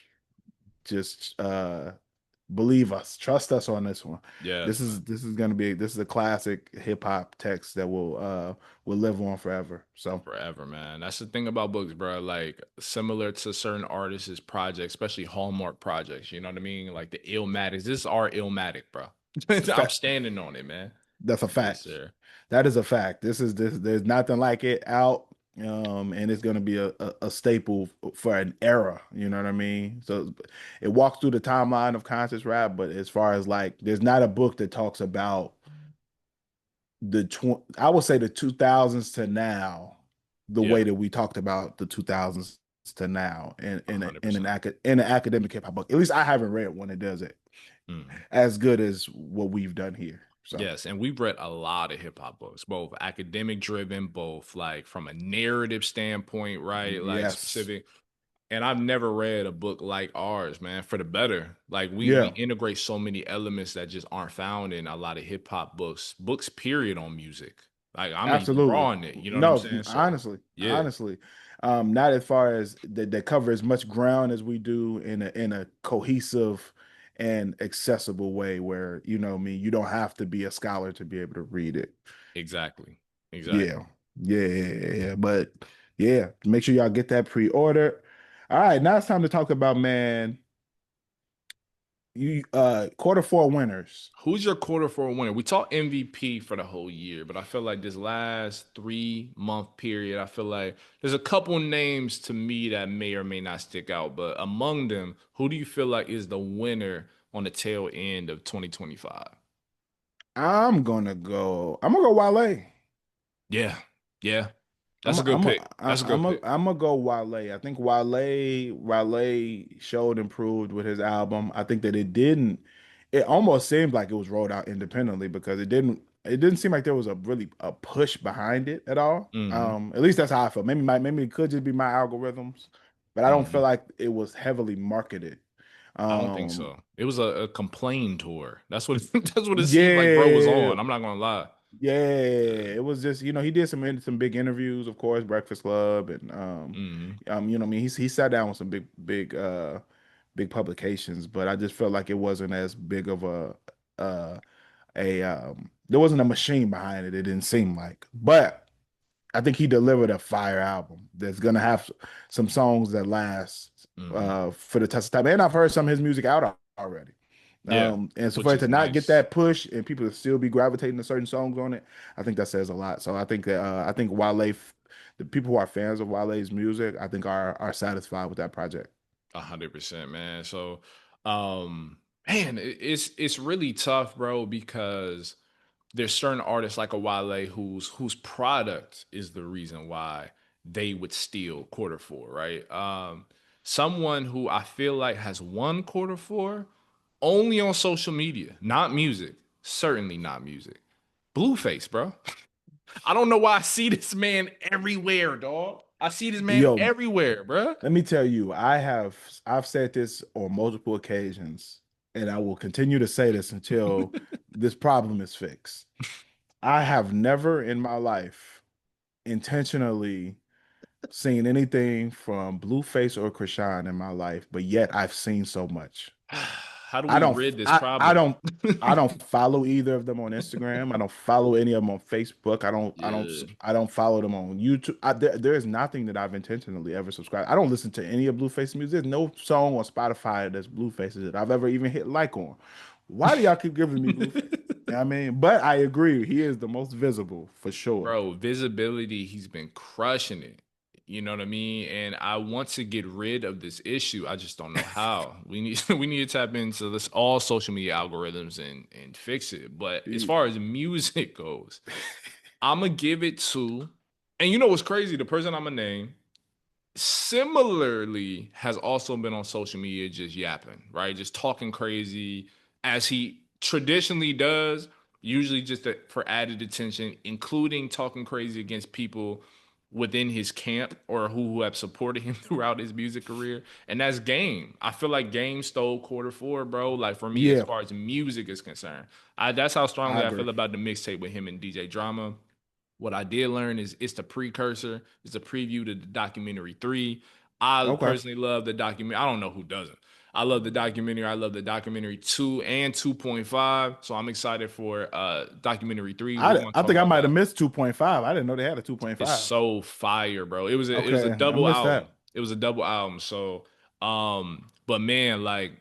believe us, trust us on this one. Yes, man. This is a classic hip hop text that will live on forever. So Forever, man. That's the thing about books, bro. Like similar to certain artists' projects, especially Hallmark projects. You know what I mean? Like the Illmatics. This is our Illmatic, bro. I'm fa- standing on it, man. that's a Yes, fact. sir. That is a fact. This there's nothing like it out. And it's gonna be a staple for an era, you know what I mean? So it walks through the timeline of conscious rap, but as far as like there's not a book that talks about I would say the 2000s to now, the Yeah, way that we talked about the 2000s to now hundred percent. in an academic hip hop book. At least I haven't read one that does it Mhm. as good as what we've done here. So Yes, and we've read a lot of hip hop books, both academic driven, both like from a narrative standpoint, right? Like yes. specific. And I've never read a book like ours, man, for the better. Like we Yeah, integrate so many elements that just aren't found in a lot of hip hop books period on music. Like I'm even absolutely. raw in it, you know what I'm No, saying? So yeah. honestly, not as far as that cover as much ground as we do in a cohesive and accessible way where, you know what I mean, you don't have to be a scholar to be able to read it. Exactly. Yeah. Exactly. Yeah. But yeah, make sure y'all get that pre-order. All right, now it's time to talk about, man, you quarter four winners. Who's your quarter four winner? We talked MVP for the whole year, but I feel like this last 3 month period, I feel like there's a couple names to me that may or may not stick out. But among them, who do you feel like is the winner on the tail end of 2025? I'm gonna go Wale. Yeah. Yeah. I'm That's a a, good I'm a, pick. That's a good pick. I'm gonna go Wale. I think Wale showed improved with his album. I think that it didn't. It almost seemed like it was rolled out independently because it didn't. It didn't seem like there was a really a push behind it at all. Hmm. At least that's how I felt. Maybe it could just be my algorithms, but I don't feel Hmm. like it was heavily marketed. I don't think Um, so. It was a complain tour. That's what that's what it seemed like bro was yeah, on. I'm not gonna lie. yeah, Yeah. it was just, he did some big interviews, of course, Breakfast Club, and Hmm. you know, what I mean, he sat down with some big publications, but I just felt like it wasn't as big of uh there wasn't a machine behind it. It didn't seem like, but I think he delivered a fire album that's gonna have some songs that last Hmm. for the test of time. And I've heard some of his music out already. Yeah. And so Which for it is to not get nice. that push and people to still be gravitating to certain songs on it, I think that says a lot. So I think the people who are fans of Wale's music, I think are satisfied with that project. 100%, man. So, man, it's really tough, bro, because there's certain artists like a Wale whose product is the reason why they would steal quarter four, right? Someone who I feel like has won quarter four only on social media, not music, certainly not music. Blueface, bro. I don't know why I see this man everywhere, dog. I see this man Yo, everywhere, bro. let me tell you, I've said this on multiple occasions, and I will continue to say this until this problem is fixed. I have never in my life intentionally seen anything from Blueface or Krishan in my life, but yet I've seen so much. How do I we don't rid this I problem? don't I don't follow either of them on Instagram. I don't follow any of them on Facebook. Yeah. I don't follow them on YouTube. There is nothing that I've intentionally ever subscribed. I don't listen to any of Blueface music. There's no song on Spotify that's Blueface that I've ever even hit like on. Why do y'all keep giving me Blueface? You know what I mean, but I agree. He is the most visible for sure. Bro, visibility, he's been crushing it. You know what I mean? And I want to get rid of this issue. I just don't know how. We need we need to tap into this all social media algorithms and fix it. But as far as music goes, I'm gonna give it to, and you know what's crazy? The person I'm gonna name similarly has also been on social media just yapping, right? Just talking crazy as he traditionally does, usually just for added attention, including talking crazy against people within his camp or who have supported him throughout his music career. And that's Game. I feel like Game stole quarter four, bro. Like for me, as Yeah, far as music is concerned, that's how I strongly I agree. feel about the mixtape with him and DJ Drama. What I did learn is it's the precursor, it's a preview to the documentary three. I Okay. personally love the documentary. I don't know who doesn't. I love the documentary. I love the documentary 2 and 2.5. So I'm excited for documentary 3. We're going to I talk think I about might have that. missed 2.5. I didn't know they had a It's 2.5. so fire, bro. It was a Okay, I double missed album. that. It was a double album. So but man, like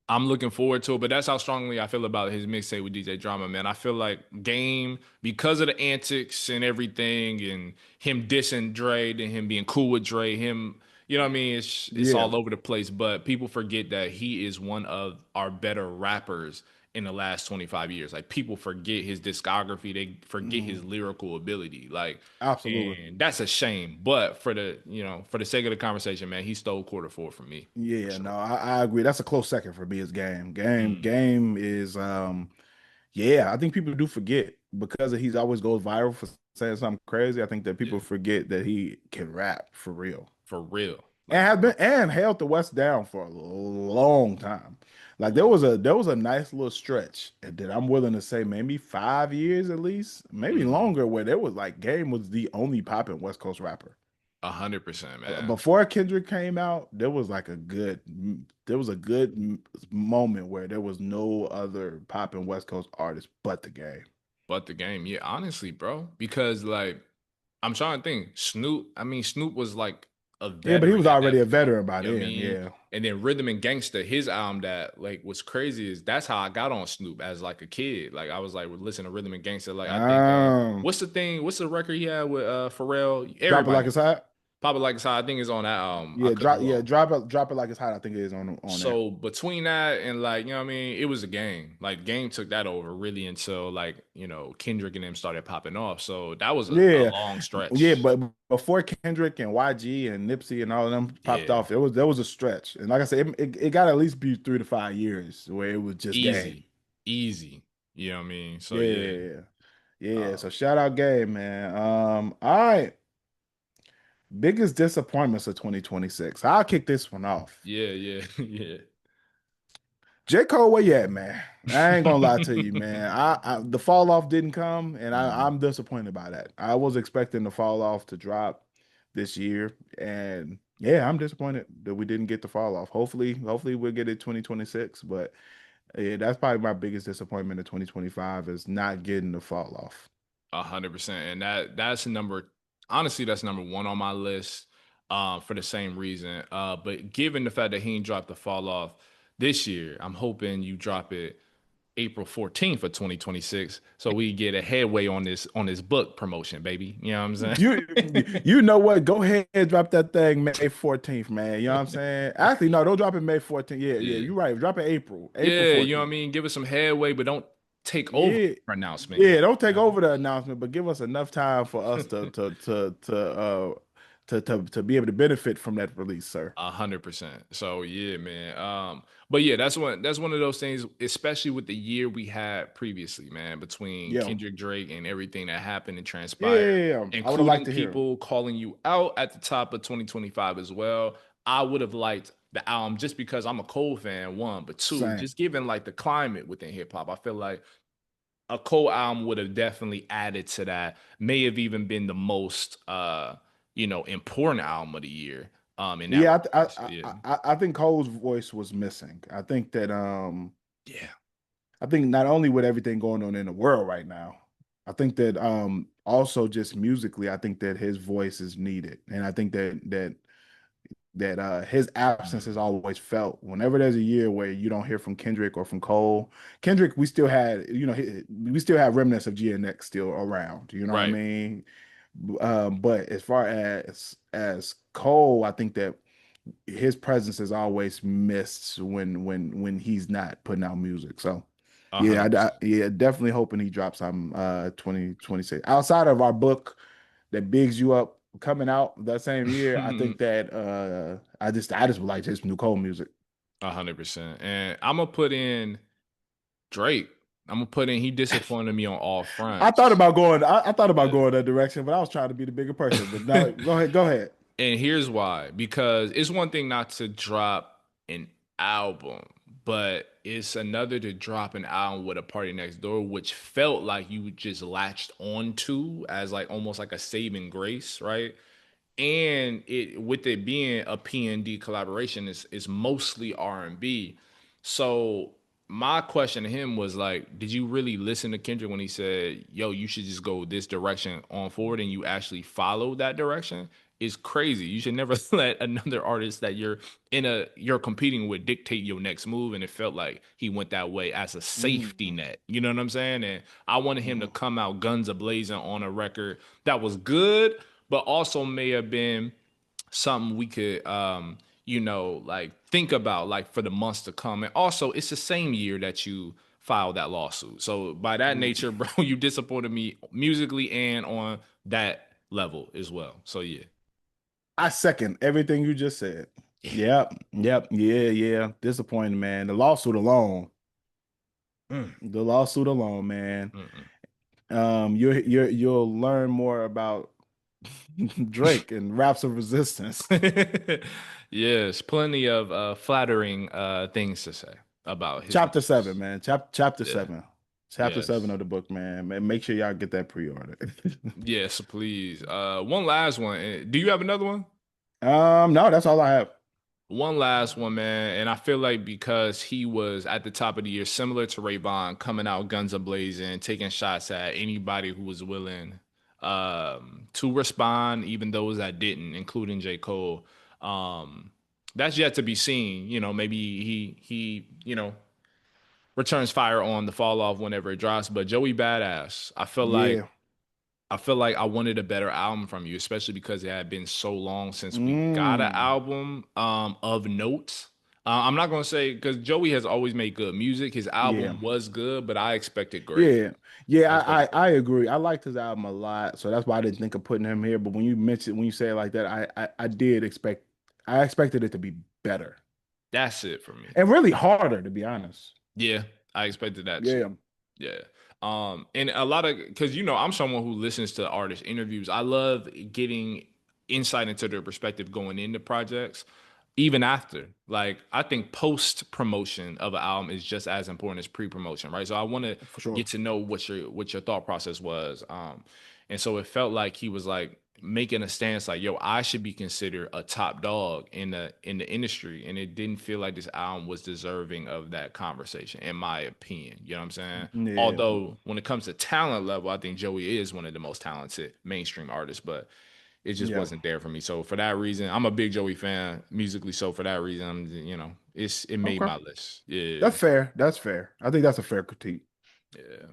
I'm looking forward to it, but that's how strongly I feel about his mixtape with DJ Drama, man. I feel like Game, because of the antics and everything, and him dissing Dre, and him being cool with Dre, him, you know what I mean? It's Yeah. all over the place. But people forget that he is one of our better rappers in the last 25 years. Like people forget his discography, they forget his Mhm. lyrical ability. Like, Absolutely. and that's a shame. But for the, for the sake of the conversation, man, he stole quarter four from me for Yeah, no, sure. I agree. That's a close second for me is Game. Mm, Game is yeah, I think people do forget because he's always goes viral for saying something crazy. I think that people yeah. forget that he can rap for real. For real. And Like has for been real. and held the West down for a long time. Like Long. there was a nice little stretch that I'm willing to say maybe 5 years at least, maybe Hmm. longer, where there was like Game was the only popping West Coast rapper. 100%, man. Before Kendrick came out, there was a good moment where there was no other poppin' West Coast artist but the game. But the game, yeah, honestly, bro, because like I'm trying to think. Snoop, I mean, Snoop was like a Yeah, but he veteran was at that already a point. veteran by You know what I then. mean? Yeah. And then Rhythm and Gangsta, his album that like was crazy is that's how I got on Snoop as like a kid. Like I was like listen to Rhythm and Gangsta. Like I think Um, what's the thing? What's the record he had with Pharrell? Drop it Everybody like knows. it's hot. Pop It Like It's Hot. I think it's on that album. I could be wrong. Drop it like it's hot. I think it is on there. So between that and like, you know what I mean, it was a game. Like game took that over really until like, Kendrick and them started popping off. So that was a Yeah, long yeah, stretch. but before Kendrick and YG and Nipsey and all of them popped Yeah. off, there was a stretch, and like I said, it got to at least be 3 to 5 years where it was just game. Easy. Easy. You know what I mean? So yeah. Yeah, yeah. Uh So shout out game, man. All right. Biggest disappointments of 2026. I'll kick this one off. yeah, yeah, yeah. J. Cole, where you at, man? I ain't gonna lie to you, man. The fall off didn't come, and Mhm. I'm disappointed by that. I was expecting the fall off to drop this year, and yeah, I'm disappointed that we didn't get the fall off. Hopefully we'll get it 2026, but yeah, that's probably my biggest disappointment in 2025 is not getting the fall off. 100%. And that's number honestly, that's number one on my list, for the same reason. But given the fact that he ain't dropped the fall off this year, I'm hoping you drop it April 14th of 2026 so we get a headway on this book promotion, baby. You know what I'm saying? You you know what? Go ahead and drop that thing May 14th, man. You know what I'm saying? Actually, no, don't drop it May 14th. Yeah, yeah, Yeah. you're right. Drop it April Yeah, you know what I 14th. mean? Give us some headway, but don't take over Yeah, the announcement. yeah. Don't You take know? over the announcement, but give us enough time for us to be able to benefit from that release, sir. 100%. So yeah, man. But yeah, that's one of those things, especially with the year we had previously, man, between Yeah. Kendrick Drake and everything that happened and Yeah, transpired, yeah, yeah. I would have liked including to hear him. people calling you out at the top of 2025 as well. I would have liked the album just because I'm a Cole fan, one, but two, Same. just given like the climate within hip hop, I feel like a Cole album would have definitely added to that. May have even been the most important album of the year. In that Yeah, regard. So yeah. I think Cole's voice was missing. Yeah. I think not only with everything going on in the world right now, I think that also just musically, I think that his voice is needed. And I think that his absence is always felt. Whenever there's a year where you don't hear from Kendrick or from Cole, Kendrick, we still had, we still have remnants of GNX still around. You know what I Right. mean? But as far as Cole, I think that his presence is always missed when he's not putting out music. So A yeah, hundred percent. yeah, definitely hoping he drops some 2026. Outside of our book that bigs you up coming out that same year, I think that I just would like just new Cole music. 100%. And I'm gonna put in Drake. I'm gonna put in he disappointed me on all fronts. I thought about Yeah. going that direction, but I was trying to be the bigger person. But no, go ahead. And here's why. Because it's one thing not to drop an album, but it's another to drop an album with a party next door, which felt like you just latched onto as like almost like a saving grace, right? And it with it being a P&D collaboration is mostly R&B. So my question to him was like, did you really listen to Kendrick when he said, yo, you should just go this direction on forward, and you actually follow that direction? Is crazy. You should never let another artist that you're competing with dictate your next move. And it felt like he went that way as a safety Mm, net. You know what I'm saying? And I wanted him to mhm. come out guns a blazing on a record that was good, but also may have been something we could like think about like for the months to come. And also it's the same year that you filed that lawsuit. So by that nature, bro, you disappointed me musically and on that level as well. So yeah. I second everything you just said. Yeah. Yep, yeah, yeah. Disappointing, man. The lawsuit alone. Mm, The lawsuit alone, man. mm, You'll learn more about Drake and Raps of Resistance. mm. Yes, plenty of flattering things to say about his Chapter seven, masters. man. Chapter Yeah. seven. Chapter seven Yes. of the book, man. Make sure y'all get that pre-order. Yes, please. One last one. Do you have another one? No, that's all I have. One last one, man. And I feel like because he was at the top of the year, similar to Ray Bond, coming out guns a blazing, taking shots at anybody who was willing to respond, even those that didn't, including J. Cole. That's yet to be seen. Maybe he returns fire on the fall off whenever it drops. But Joey Badass, Yeah. I feel like I wanted a better album from you, especially because it had been so long since we got an Mm. album of note. I'm not gonna say because Joey has always made good music. His Yeah. album was good, but I expected greater. Yeah. Yeah, I expected I greater. agree. I liked his album a lot, so that's why I didn't think of putting him here. But when you say it like that, I did expect I expected it to be better That's it for me. and really harder, to be honest. Yeah, I expected that too. Yeah, Yeah. And a lot of because I'm someone who listens to artist interviews. I love getting insight into their perspective going into projects, even after. Like I think post promotion of an album is just as important as pre promotion, right? So I want to for sure. get to know what your thought process was. And so it felt like he was like making a stance like, yo, I should be considered a top dog in the industry. And it didn't feel like this album was deserving of that conversation, in my opinion. You know what I'm saying? Yeah. Although when it comes to talent level, I think Joey is one of the most talented mainstream artists, but it just Yeah. wasn't there for me. So for that reason, I'm a big Joey fan musically. So for that reason, it made Okay. my list. Yeah. That's fair. That's fair. I think that's a fair critique. Yeah.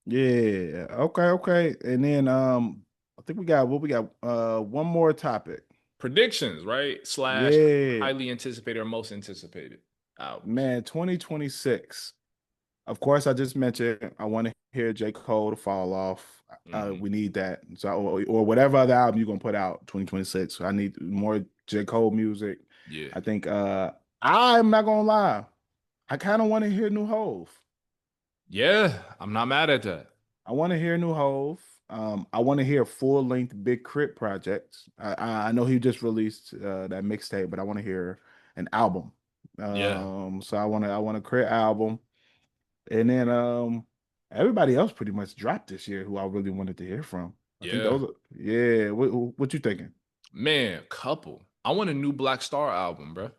Yeah. Okay, okay. And then I think we got one more topic. Predictions, right? Slash Yeah. highly anticipated or most anticipated albums. Man, 2026. Of course, I just mentioned I want to hear J. Cole to fall off. Hmm. We need that. So, or whatever other album you're gonna put out 2026. I need more J. Cole music. Yeah. I think I'm not gonna lie. I kind of want to hear New Hove. Yeah. I'm not mad at that. I want to hear New Hove. I want to hear full length Big Crit projects. I know he just released that mixtape, but I want to hear an album. Yeah. So I want a Crit album. And then everybody else pretty much dropped this year who I really wanted to hear from. I think Yeah. those are, yeah, what you thinking? Man, couple. I want a new Black Star album, bro.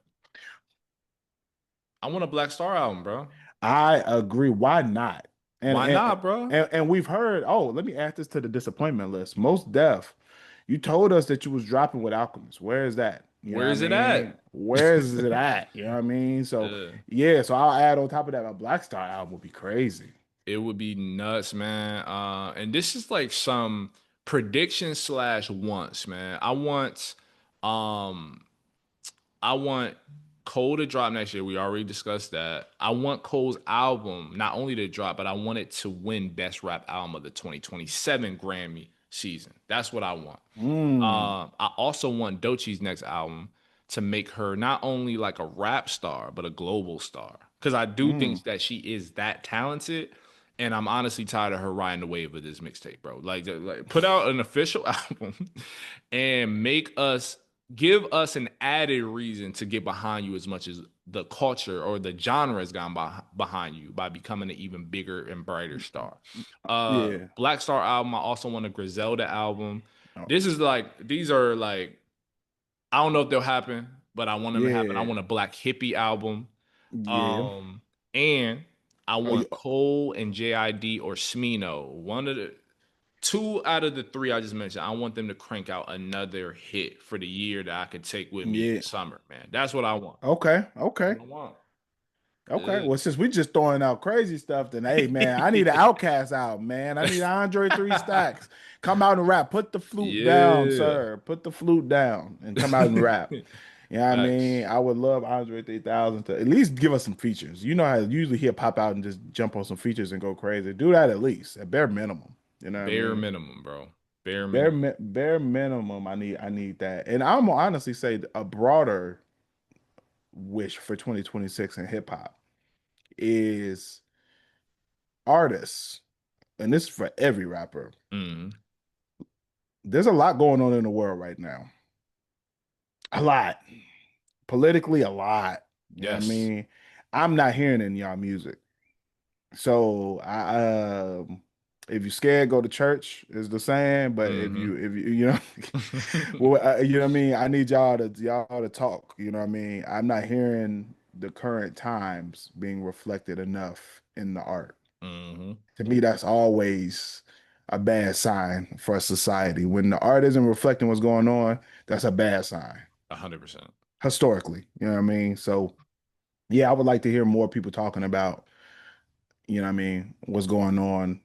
I want a Black Star album, bro. I agree. Why not? And Why and not, bro? and we've heard, oh, let me add this to the disappointment list. Most Def, you told us that you was dropping with Alchemist. Where is that? You know what Where I is it mean? at? Where is it at? You know what I mean? So Yeah. yeah, so I'll add on top of that a Black Star album would be crazy. It would be nuts, man. And this is like some prediction slash wants, man. Um I want Cole to drop next year. We already discussed that. I want Cole's album not only to drop, but I want it to win Best Rap Album of the 2027 Grammy season. That's what I want. Mm, I also want Doechie's next album to make her not only like a rap star, but a global star. Because I do mm. think that she is that talented. And I'm honestly tired of her riding the wave of this mixtape, bro. Like, put out an official album and give us an added reason to get behind you as much as the culture or the genre has gone behind you by becoming an even bigger and brighter star. Yeah. Black Star album. I also want a Griselda album. Oh, These are like I don't know if they'll happen, but I want them to happen. I yeah. want a Black Hippie album. Yeah. And I Oh, want Cole and JID or Smino. One of the two out of the three I just mentioned. I want them to crank out another hit for the year that I could take with me in the yeah. summer, man. That's what I want. Okay. That's Okay. what I want. Okay. Yeah. Well, since we just throwing out crazy stuff, then hey man, I need an Outcast out, man. I need Andre Three Stacks. Come out and rap. Put the flute down, Yeah. sir. Put the flute down and come out and rap. You know what I mean? Facts. I would love Andre 3000 to at least give us some features. You know how usually he'll pop out and just jump on some features and go crazy. Do that at least, at bare minimum. You know what I Bare mean? minimum, bro. Bare minimum. Bare minimum. I need that. And I'm gonna honestly say a broader wish for 2026 in hip hop is artists, and this is for every rapper. Mm, There's a lot going on in the world right now. A lot. Politically, a lot. You know what I yes. mean? I'm not hearing it in y'all music. So if you scared, go to church is the saying. But Hmm. you know, well, you know what I mean. I need y'all to talk. You know what I mean. I'm not hearing the current times being reflected enough in the art. Hmm. To me, that's always a bad sign for a society. When the art isn't reflecting what's going on, that's a bad sign 100%. historically. You know what I mean? So yeah, I would like to hear more people talking about, you know what I mean, what's going on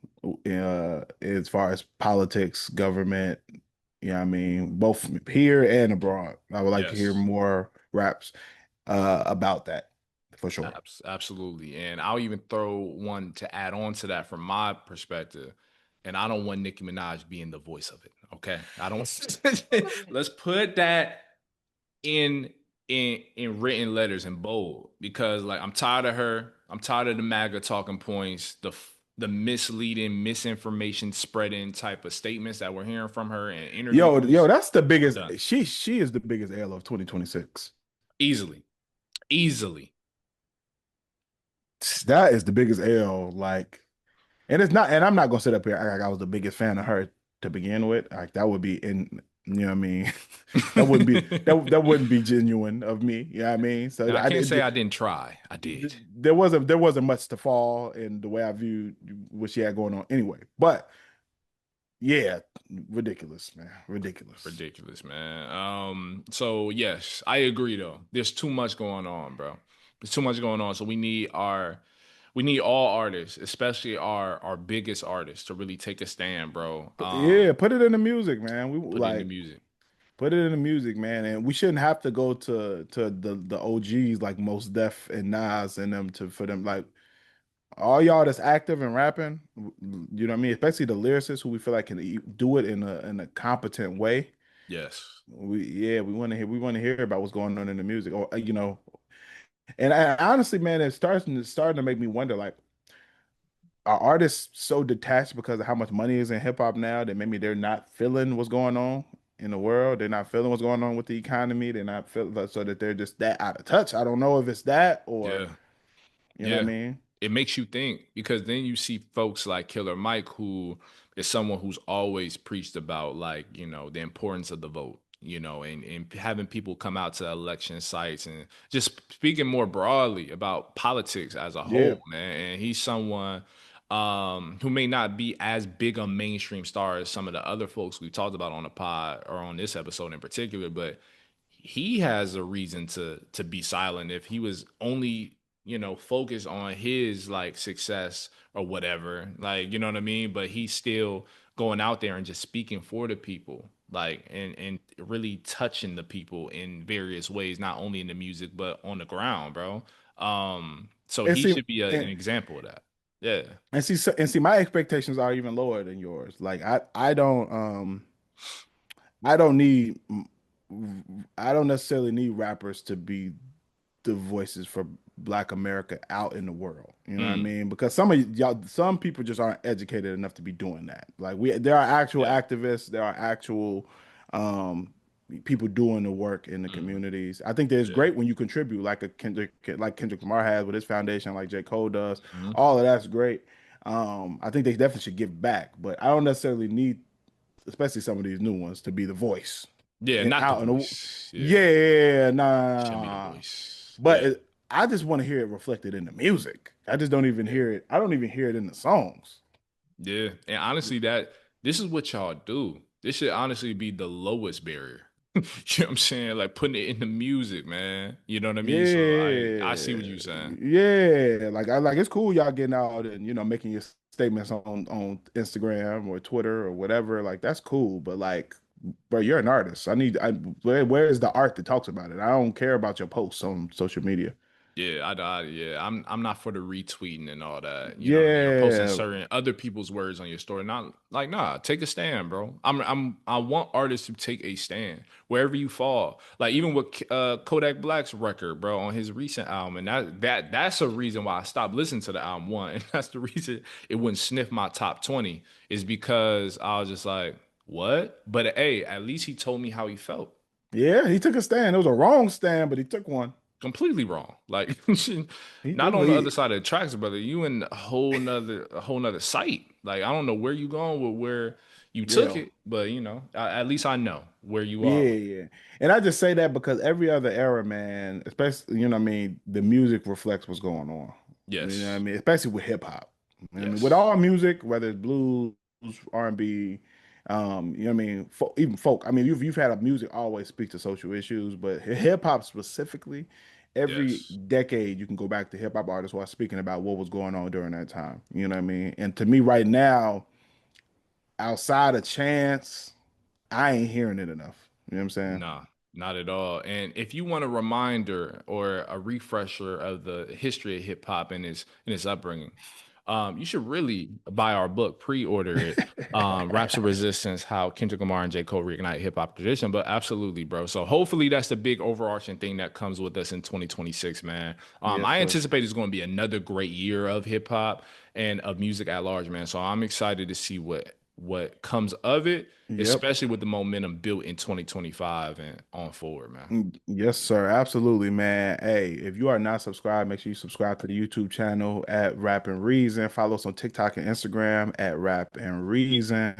as far as politics, government, you know what I mean, both here and abroad. I would like to hear Yes. more raps about that for sure. Absolutely. And I'll even throw one to add on to that from my perspective. And I don't want Nicki Minaj being the voice of it. Okay. I don't let's put that in in written letters in bold because like I'm tired of her. I'm tired of the MAGA talking points, the misleading, misinformation spreading type of statements that we're hearing from her in Yo, interviews. that's the I'm biggest. done. She is the biggest L of 2026. Easily. Easily. That is the biggest L. Like, and it's not. And I'm not gonna sit up here act like I was the biggest fan of her to begin with. Like that would be in. You know what I mean? That wouldn't be genuine of me. You know what I mean? So Now I can't say I didn't try. I did. there wasn't much to fall in the way I viewed what she had going on anyway. But yeah, ridiculous, man, ridiculous. Ridiculous, man. So yes, I agree though. There's too much going on, bro. There's too much going on. So we need all artists, especially our biggest artists, to really take a stand, bro. Yeah, put it in the music, man. We Put it in the like music. put it in the music, man. And we shouldn't have to go to the OGs like Most Def and Nas and them to for them like all y'all that's active and rapping, you know what I mean? Especially the lyricists who we feel like can do it in a competent way. Yes. We want to hear about what's going on in the music, or you know. And honestly, man, it's starting to make me wonder, like, are artists so detached because of how much money is in hip hop now that maybe they're not feeling what's going on in the world? They're not feeling what's going on with the economy. They're not feeling so that they're just that out of touch. I don't know if it's that or Yeah. you know what I Yeah. mean. It makes you think because then you see folks like Killer Mike, who is someone who's always preached about like, the importance of the vote, and having people come out to election sites and just speaking more broadly about politics as a Yeah, whole, man. And he's someone who may not be as big a mainstream star as some of the other folks we talked about on the pod or on this episode in particular, but he has a reason to be silent if he was only focused on his like success or whatever, like, you know what I mean, but he's still going out there and just speaking for the people, like, and really touching the people in various ways, not only in the music but on the ground, bro. So and he see, should be an and, example of that. Yeah. and see, my expectations are even lower than yours. Like I don't need I don't necessarily need rappers to be the voices for Black America out in the world. You know what I Mm, mean? Because some people just aren't educated enough to be doing that. Like there are actual yeah. activists, there are actual um, people doing the work in the Hmm. communities. I think that it's Yeah. great when you contribute, like Kendrick Lamar has with his foundation, like J. Cole does. Hmm. All of that's great. I think they definitely should give back, but I don't necessarily need, especially some of these new ones, to be the voice Yeah, and not the out in the voice. Yeah. yeah, Show me the nah. voice. But Yeah. I just want to hear it reflected in the music. I just don't even Yeah. hear it. I don't even hear it in the songs. Yeah. And honestly, that this is what y'all do. This should honestly be the lowest barrier. You know what I'm saying? Like putting it in the music, man. You know what I mean? So I see what Yeah, you're saying. yeah. Like I like it's cool y'all getting out and making your statements on Instagram or Twitter or whatever. Like that's cool. But like, bro, you're an artist. Where is the art that talks about it? I don't care about your posts on social media. Yeah, yeah, I'm not for the retweeting and all that. You know what I mean? Or posting Yeah, certain other people's words on your story. Not like, nah, take a stand, bro. I want artists to take a stand wherever you fall. Like even with Kodak Black's record, bro, on his recent album, and that's a reason why I stopped listening to the album. One, and that's the reason it wouldn't sniff my top 20 is because I was just like, what? But hey, at least he told me how he felt. yeah. He took a stand. It was a wrong stand, but he took one. completely wrong. Like He, not on the other he, side of the tracks, brother. You in a whole nother site. Like I don't know where you going with where you took yeah. it, but at least I know where you Yeah, are with. yeah. And I just say that because every other era, man, especially, you know what I mean, the music reflects what's going on. You know what I Yes. mean? Especially with hip hop. I mean, with Yes. all music, whether it's blues, R&B, you know what I mean, even folk. I mean, you've had a music always speak to social issues, but hip hop specifically, every Yes. decade you can go back to hip hop artists who are speaking about what was going on during that time. You know what I mean? And to me, right now, outside of chance, I ain't hearing it enough. You know what I'm saying? Nah, not at all. And if you want a reminder or a refresher of the history of hip hop and its upbringing, you should really buy our book, pre-order it. Raps of Resistance: How Kendrick Lamar and J. Cole Reignite Hip Hop Tradition. But absolutely, bro. So hopefully that's the big overarching thing that comes with us in 2026, man. Yes, I sir. anticipate it's going to be another great year of hip hop and of music at large, man. So I'm excited to see what comes of it, Yep. especially with the momentum built in 2025 and on forward, man. Yes, sir. Absolutely, man. Hey, if you are not subscribed, make sure you subscribe to the YouTube channel at Rap and Reason. Follow us on TikTok and Instagram at Rap and Reason.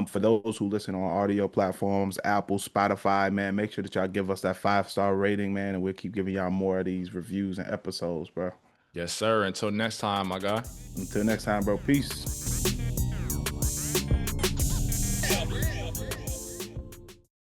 For those who listen on audio platforms, Apple, Spotify, man, make sure that y'all give us that 5-star rating, man, and we'll keep giving y'all more of these reviews and episodes, bro. Yes, sir. Until next time, my guy. Until next time, bro. Peace.